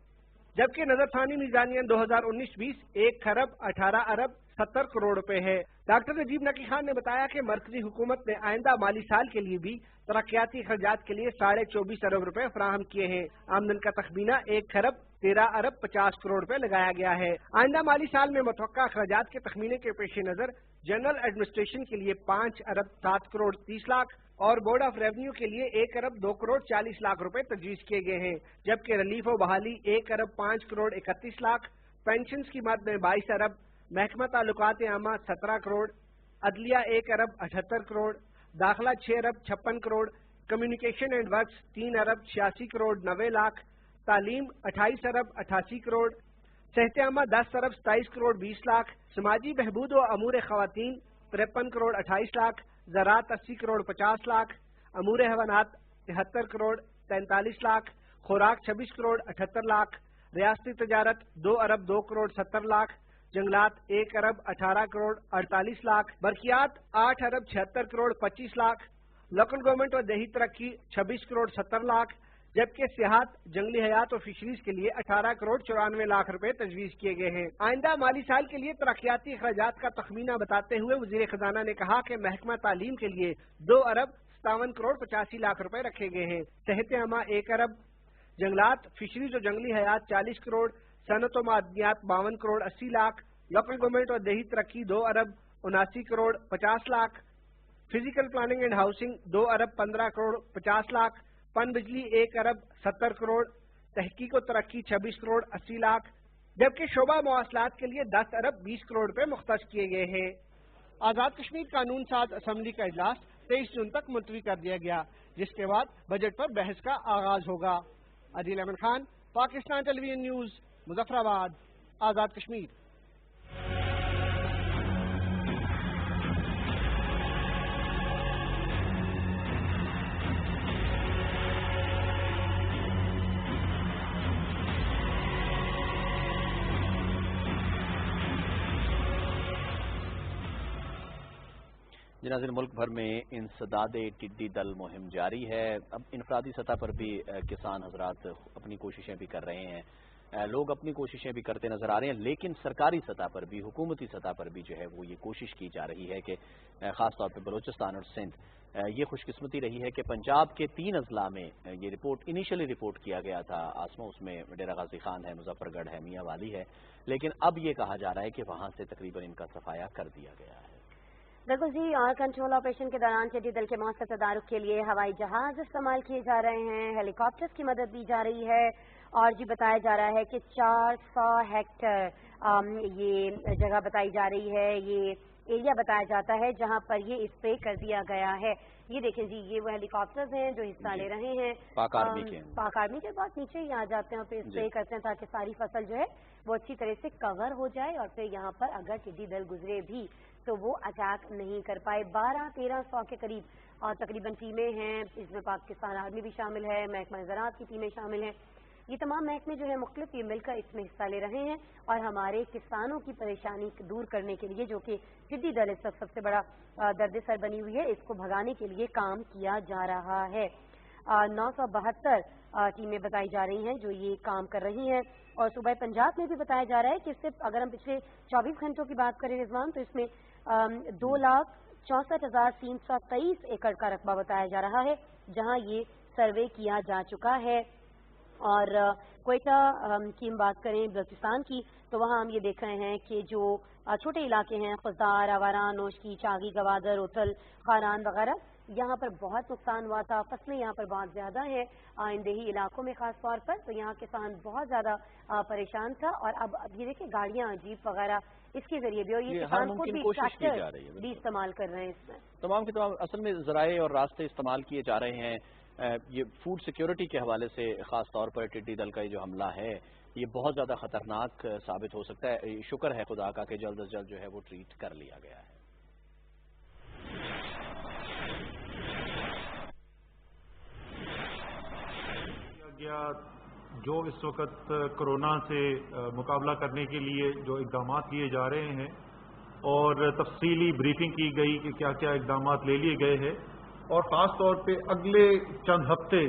Speaker 8: जबकि नजरसानी मीज़ानियन 2019-20 1 खरब 18 अरब 70 करोड़ रुपए है। डॉक्टर नजीब नकी खान ने बताया कि मरकजी हुकूमत ने आइंदा माली साल के लिए भी तरक्याती खर्चात के लिए 24.5 अरब रुपए फराहम किए हैं। आमदन का तखमीना 1 खरब 13 अरब 50 करोड़ रुपए लगाया गया है। आइंदा माली साल में मुतवक्का अखराजात के तखमीने के पेश नजर जनरल एडमिनिस्ट्रेशन के लिए 5 अरब 7 करोड़ 30 लाख और बोर्ड ऑफ रेवेन्यू के लिए 1 अरब 2 करोड़ 40 लाख रुपए तजवीज किए गए हैं, जबकि रिलीफ और बहाली 1 अरब 5 करोड़ 31 लाख, पेंशन की मद में 22 अरब, महकमा ताल्लुकात आमा 17 करोड़, अदलिया 1 अरब 78 करोड़, दाखिला 6 अरब 56 करोड़, कम्युनिकेशन एंड वर्क्स 3 अरब 86 करोड़ 90 लाख, तालीम 28 अरब 88 करोड़, सेहत आमा 10 अरब 27 करोड़ 20 लाख, समाजी बहबूद व अमूर खवातीन 53 करोड़ 28 लाख, ज़राअत 80 करोड़ 50 लाख, अमूर हैवानात 73 करोड़ 43 लाख, खुराक 26 करोड़ 78 लाख, रियासती तजारत 2 अरब 2 करोड़ 70 लाख, जंगलात 1 अरब 18 करोड़ 48 लाख, बरकियात 8 अरब 76 करोड़ 25 लाख, लोकल गवर्नमेंट और देही तरक्की 26 करोड़ 70 लाख, जबकि सियाहत, जंगली हयात और फिशरीज के लिए 18 करोड़ 94 लाख रुपए तजवीज किए गए हैं। आइंदा माली साल के लिए तरक्याती अखराजात का तखमीना बताते हुए वजीर खजाना ने कहा कि महकमा तालीम के लिए 2 अरब 57 करोड़ 85 लाख रुपए रखे गए हैं, सेहत आमा 1 अरब, जंगलात, फिशरीज और जंगली हयात 40 करोड़, सनत और मादनियात 52 करोड़ 80 लाख, लोकल गवर्नमेंट और देही तरक्की 2 अरब 79 crore 50 lakh, physical planning and housing 2 अरब 15 करोड़ 50 लाख, पन बिजली 1 अरब 70 करोड़, तहकीक और तरक्की 26 करोड़ 80 लाख, जबकि शोबा मवासलात के लिए 10 अरब 20 करोड़ रुपए मुख्तस किए गए हैं। आज़ाद कश्मीर कानून साज असम्बली का इजलास 23 जून तक मुलतवी कर दिया गया, जिसके बाद बजट पर बहस का आगाज होगा। Adeel Ahmad Khan, Pakistan television news, Muzaffarabad, Azad Kashmir.
Speaker 2: नाज़रीन, मुल्क भर में इंसदादे टिड्डी दल मुहिम जारी है। अब इनफरादी सतह पर भी किसान हजरात अपनी कोशिशें भी कर रहे हैं, लोग अपनी कोशिशें भी करते नजर आ रहे हैं, लेकिन सरकारी सतह पर भी, हुकूमती सतह पर भी जो है वो ये कोशिश की जा रही है कि खासतौर पर बलूचिस्तान और सिंध, ये खुशकिस्मती रही है कि पंजाब के 3 अजला में ये रिपोर्ट इनिशियली रिपोर्ट किया गया था आसमा, उसमें डेरा गाजी खान है, मुजफ्फरगढ़ है, मियाँ वाली है, लेकिन अब ये कहा जा रहा है कि वहां से तकरीबन इनका सफाया कर दिया गया है।
Speaker 3: बिल्कुल जी, और कंट्रोल ऑपरेशन के दौरान टिड्डी दल के मौसर तदारुक के लिए हवाई जहाज इस्तेमाल किए जा रहे हैं, हेलीकॉप्टर्स की मदद दी जा रही है, और जी बताया जा रहा है कि 400 हेक्टेयर ये जगह बताई जा रही है, ये एरिया बताया जाता है जहां पर ये स्प्रे कर दिया गया है। ये देखें जी, ये वो हेलीकॉप्टर्स हैं जो हिस्सा ले रहे हैं, पाक आर्मी के बाद नीचे ही आ जाते हैं और फिर स्प्रे करते हैं ताकि सारी फसल जो है वो अच्छी तरह से कवर हो जाए, और फिर यहाँ पर अगर टिड्डी दल गुजरे भी तो वो अटैक नहीं कर पाए। 12-1300 के करीब और तकरीबन टीमें हैं, इसमें पाकिस्तान आर्मी भी शामिल है, महकमा ज़राअत की टीमें शामिल हैं, ये तमाम महकमे जो है मुख्तलिफ ये मिलकर इसमें हिस्सा ले रहे हैं और हमारे किसानों की परेशानी दूर करने के लिए, जो कि टिड्डी दल इस वक्त सबसे बड़ा दर्द सर बनी हुई है, इसको भगाने के लिए काम किया जा रहा है। 972 टीमें बताई जा रही हैं जो ये काम कर रही हैं, और सूबा पंजाब में भी बताया जा रहा है कि सिर्फ अगर हम पिछले 24 घंटों की बात करें रिजवान, तो इसमें 2,64,323 एकड़ का रकबा बताया जा रहा है जहां ये सर्वे किया जा चुका है। और क्वेटा की हम बात करें बलूचिस्तान की, तो वहाँ हम ये देख रहे हैं कि जो छोटे इलाके हैं, खुजदार, आवारान, नोशकी, चागी, गवादर, उथल, खारान वगैरह, यहाँ पर बहुत नुकसान हुआ था, फसलें यहाँ पर बहुत ज्यादा हैं इन देही इलाकों में खास तौर पर, तो यहाँ किसान बहुत ज्यादा परेशान था। और अब ये देखिए गाड़ियाँ, जीप वगैरह इसके जरिए भी, और ये किसान खुद भी ट्रैक्टर भी इस्तेमाल कर रहे हैं, इसमें
Speaker 2: तमाम के तमाम असल में जराए और रास्ते इस्तेमाल किए जा रहे हैं। ये फूड सिक्योरिटी के हवाले से खास तौर पर टिड्डी दल का ये जो हमला है ये बहुत ज़्यादा खतरनाक साबित हो सकता है। शुक्र है खुदा का कि जल्द अज जल्द जो है वो ट्रीट कर लिया गया है।
Speaker 9: जो इस वक्त कोरोना से मुकाबला करने के लिए जो इक़दाम लिए जा रहे हैं और तफसीली ब्रीफिंग की गई कि क्या क्या इक़दाम ले लिए गए हैं, और ख़ास तौर पे अगले चंद हफ्ते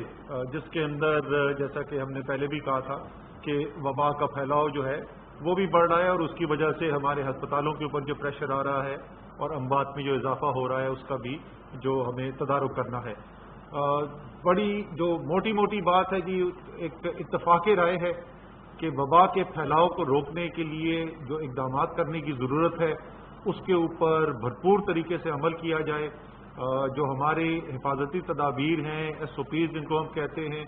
Speaker 9: जिसके अंदर जैसा कि हमने पहले भी कहा था कि वबा का फैलाव जो है وہ بھی بڑھ رہا ہے اور اس کی وجہ سے ہمارے ہسپتالوں کے اوپر جو پریشر آ رہا ہے اور اموات میں جو اضافہ ہو رہا ہے اس کا بھی جو ہمیں تدارک کرنا ہے. بڑی جو موٹی موٹی بات ہے جی، ایک اتفاق رائے ہے کہ وبا کے پھیلاؤ کو روکنے کے لیے جو اقدامات کرنے کی ضرورت ہے اس کے اوپر بھرپور طریقے سے عمل کیا جائے. جو ہماری حفاظتی تدابیر ہیں، SOPs جن کو ہم کہتے ہیں،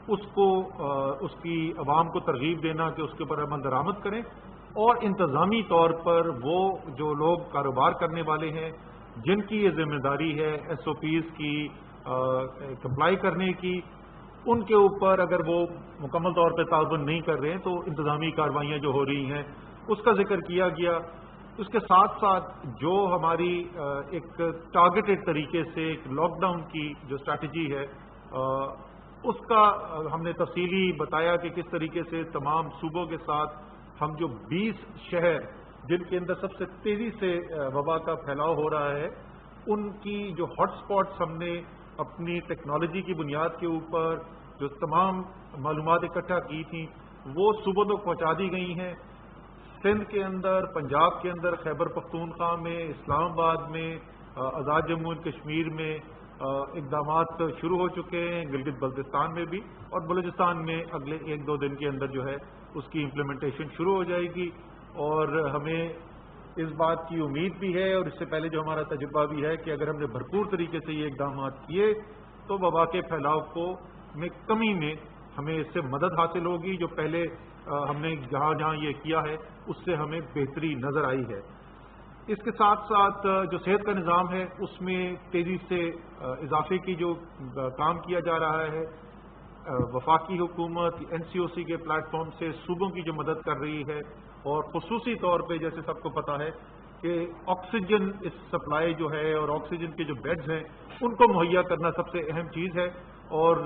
Speaker 9: اس کی عوام کو ترغیب دینا کہ اس کے اوپر عمل درآمد کریں، اور انتظامی طور پر وہ جو لوگ کاروبار کرنے والے ہیں جن کی یہ ذمہ داری ہے SOPs کی کمپلائی کرنے کی، ان کے اوپر اگر وہ مکمل طور پہ تعاون نہیں کر رہے ہیں تو انتظامی کارروائیاں جو ہو رہی ہیں اس کا ذکر کیا گیا. اس کے ساتھ ساتھ جو ہماری ایک ٹارگیٹڈ طریقے سے ایک لاک ڈاؤن کی جو اسٹریٹجی ہے اس کا ہم نے تفصیلی بتایا کہ کس طریقے سے تمام صوبوں کے ساتھ ہم جو 20 شہر جن کے اندر سب سے تیزی سے وبا کا پھیلاؤ ہو رہا ہے ان کی جو ہاٹ اسپاٹس ہم نے اپنی ٹیکنالوجی کی بنیاد کے اوپر جو تمام معلومات اکٹھا کی تھیں وہ صوبوں تک پہنچا دی گئی ہیں. سندھ کے اندر، پنجاب کے اندر، خیبر پختونخوا میں، اسلام آباد میں، آزاد جموں و کشمیر میں اقدامات شروع ہو چکے ہیں، گلگت بلتستان میں بھی، اور بلوچستان میں اگلے 1-2 دن کے اندر جو ہے اس کی امپلیمنٹیشن شروع ہو جائے گی. اور ہمیں اس بات کی امید بھی ہے اور اس سے پہلے جو ہمارا تجربہ بھی ہے کہ اگر ہم نے بھرپور طریقے سے یہ اقدامات کیے تو وبا کے پھیلاؤ کو میں کمی میں ہمیں اس سے مدد حاصل ہوگی. جو پہلے ہم نے جہاں جہاں یہ کیا ہے اس سے ہمیں بہتری نظر آئی ہے. اس کے ساتھ ساتھ جو صحت کا نظام ہے اس میں تیزی سے اضافے کی جو کام کیا جا رہا ہے، وفاقی حکومت NCOC کے پلیٹ فارم سے صوبوں کی جو مدد کر رہی ہے، اور خصوصی طور پہ جیسے سب کو پتا ہے کہ آکسیجن سپلائی جو ہے اور آکسیجن کے جو بیڈز ہیں ان کو مہیا کرنا سب سے اہم چیز ہے، اور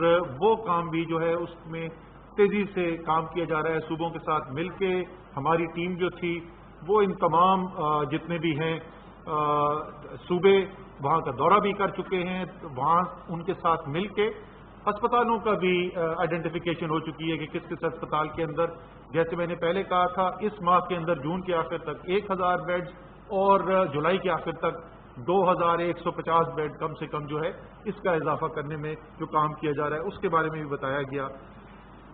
Speaker 9: وہ کام بھی جو ہے اس میں تیزی سے کام کیا جا رہا ہے. صوبوں کے ساتھ مل کے ہماری ٹیم جو تھی وہ ان تمام جتنے بھی ہیں صوبے وہاں کا دورہ بھی کر چکے ہیں. وہاں ان کے ساتھ مل کے ہسپتالوں کا بھی آئیڈینٹیفیکیشن ہو چکی ہے کہ کس کس ہسپتال کے اندر، جیسے میں نے پہلے کہا تھا، اس ماہ کے اندر جون کے آخر تک 1000 بیڈز اور جولائی کے آخر تک 2150 بیڈ کم سے کم جو ہے اس کا اضافہ کرنے میں جو کام کیا جا رہا ہے اس کے بارے میں بھی بتایا گیا.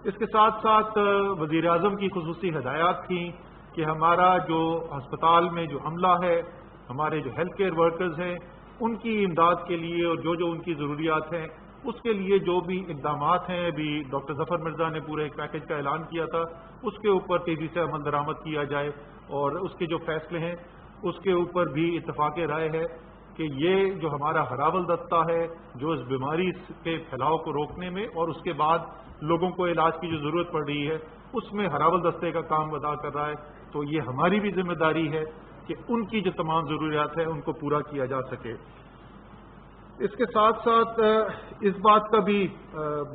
Speaker 9: اس کے ساتھ ساتھ وزیر اعظم کی خصوصی ہدایات تھیں کہ ہمارا جو ہسپتال میں جو عملہ ہے، ہمارے جو ہیلتھ کیئر ورکرز ہیں، ان کی امداد کے لیے اور جو ان کی ضروریات ہیں اس کے لیے جو بھی اقدامات ہیں، ابھی ڈاکٹر ظفر مرزا نے پورے ایک پیکج کا اعلان کیا تھا، اس کے اوپر تیزی سے عمل درآمد کیا جائے، اور اس کے جو فیصلے ہیں اس کے اوپر بھی اتفاق رائے ہے کہ یہ جو ہمارا ہراول دستہ ہے جو اس بیماری کے پھیلاؤ کو روکنے میں اور اس کے بعد لوگوں کو علاج کی جو ضرورت پڑ رہی ہے اس میں ہراول دستے کا کام ادا کر رہا ہے. تو یہ ہماری بھی ذمہ داری ہے کہ ان کی جو تمام ضروریات ہیں ان کو پورا کیا جا سکے. اس کے ساتھ ساتھ اس بات کا بھی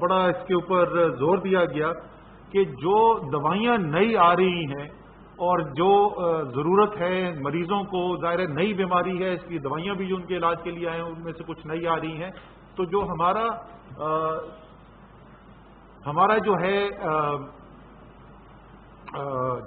Speaker 9: بڑا اس کے اوپر زور دیا گیا کہ جو دوائیاں نئی آ رہی ہیں اور جو ضرورت ہے مریضوں کو، ظاہر نئی بیماری ہے اس لیے دوائیاں بھی جو ان کے علاج کے لیے آئے ہیں ان میں سے کچھ نئی آ رہی ہیں، تو جو ہمارا جو ہے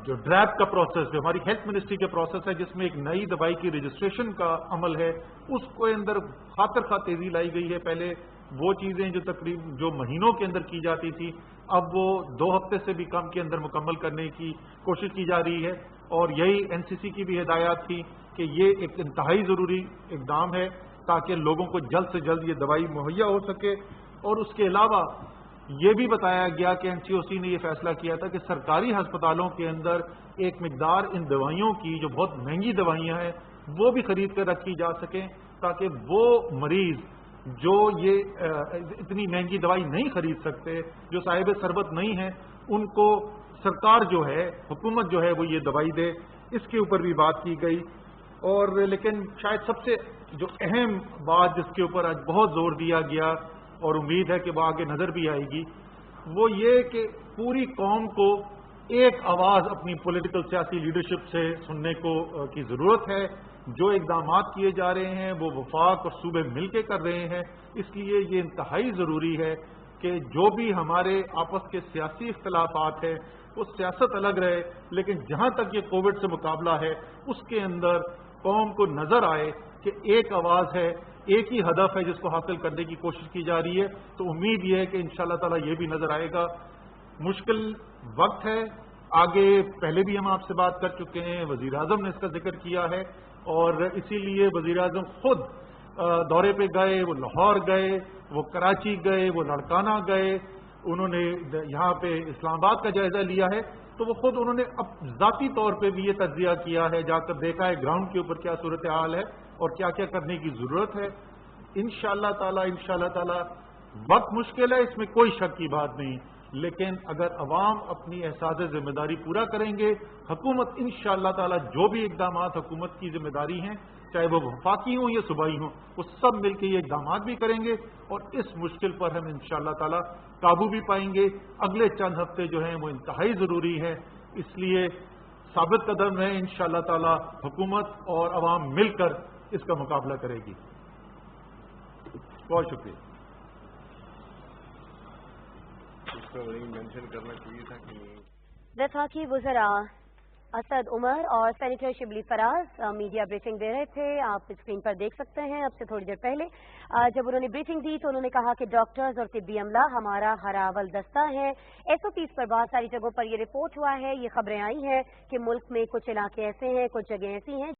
Speaker 9: جو ڈریپ کا پروسیس، جو ہماری ہیلتھ منسٹری کا پروسیس ہے جس میں ایک نئی دوائی کی رجسٹریشن کا عمل ہے، اس کو اندر خاطر خواہ تیزی لائی گئی ہے. پہلے وہ چیزیں جو تقریباً جو مہینوں کے اندر کی جاتی تھی اب وہ 2 ہفتے سے بھی کم کے اندر مکمل کرنے کی کوشش کی جا رہی ہے. اور یہی NCC کی بھی ہدایات تھی کہ یہ ایک انتہائی ضروری اقدام ہے تاکہ لوگوں کو جلد سے جلد یہ دوائی مہیا ہو سکے. اور اس کے علاوہ یہ بھی بتایا گیا کہ NCOC نے یہ فیصلہ کیا تھا کہ سرکاری ہسپتالوں کے اندر ایک مقدار ان دوائیوں کی جو بہت مہنگی دوائیاں ہیں وہ بھی خرید کر رکھی جا سکیں تاکہ وہ مریض جو یہ اتنی مہنگی دوائی نہیں خرید سکتے، جو صاحب ثروت نہیں ہیں، ان کو سرکار جو ہے، حکومت جو ہے وہ یہ دوائی دے. اس کے اوپر بھی بات کی گئی. اور لیکن شاید سب سے جو اہم بات جس کے اوپر آج بہت زور دیا گیا اور امید ہے کہ وہ آگے نظر بھی آئے گی، وہ یہ کہ پوری قوم کو ایک آواز اپنی پولیٹیکل سیاسی لیڈرشپ سے سننے کی ضرورت ہے. جو اقدامات کیے جا رہے ہیں وہ وفاق اور صوبے مل کے کر رہے ہیں، اس لیے یہ انتہائی ضروری ہے کہ جو بھی ہمارے آپس کے سیاسی اختلافات ہیں वो सियासत अलग रहे, लेकिन जहां तक ये कोविड से मुकाबला है उसके अंदर कौम को नजर आए कि एक आवाज है, एक ही हदफ है जिसको हासिल करने की कोशिश की जा रही है, तो उम्मीद ये है कि इंशाअल्लाह ताला ये भी नजर आएगा। मुश्किल वक्त है, आगे पहले भी हम आपसे बात कर चुके हैं, वजीर आजम ने इसका जिक्र किया है और इसीलिए वजीर आजम खुद दौरे पे गए, वो लाहौर गए, वो कराची गए, वो लड़काना गए, उन्होंने यहाँ पे इस्लामाबाद का जायजा लिया है, तो वो खुद उन्होंने अब जाती तौर पे भी ये तज्जिया किया है, जाकर देखा है ग्राउंड के ऊपर क्या सूरत हाल है और क्या क्या करने की जरूरत है। इंशाअल्लाह ताला वक्त मुश्किल है, इसमें कोई शक की बात नहीं, लेकिन अगर अवाम अपनी एहसास जिम्मेदारी पूरा करेंगे, हुकूमत इंशाअल्लाह ताला जो भी इकदाम हुकूमत की जिम्मेदारी हैं, चाहे वो वफाकी हों या सूबाई हों, वो सब मिलकर ये इकदाम भी करेंगे और इस मुश्किल पर हम इंशाअल्लाह ताला काबू भी पाएंगे। अगले चंद हफ्ते जो हैं वो इंतहाई जरूरी है, इसलिए साबित कदम है, इंशाअल्लाह ताला हुकूमत और अवाम मिलकर इसका मुकाबला करेगी। बहुत शुक्रिया।
Speaker 10: मेंशन करना चाहिए था कि
Speaker 3: वफाकी वज़रा असद उमर और senator Shibli Faraz media briefing दे रहे थे, आप स्क्रीन पर देख सकते हैं। अब से थोड़ी देर पहले जब उन्होंने ब्रीफिंग दी तो उन्होंने कहा कि डॉक्टर्स और तिब्बी अमला हमारा हरावल दस्ता है। SOPs पर बहुत सारी जगहों पर ये रिपोर्ट हुआ है, ये खबरें आई हैं कि मुल्क में कुछ इलाके ऐसे हैं, कुछ जगह ऐसी हैं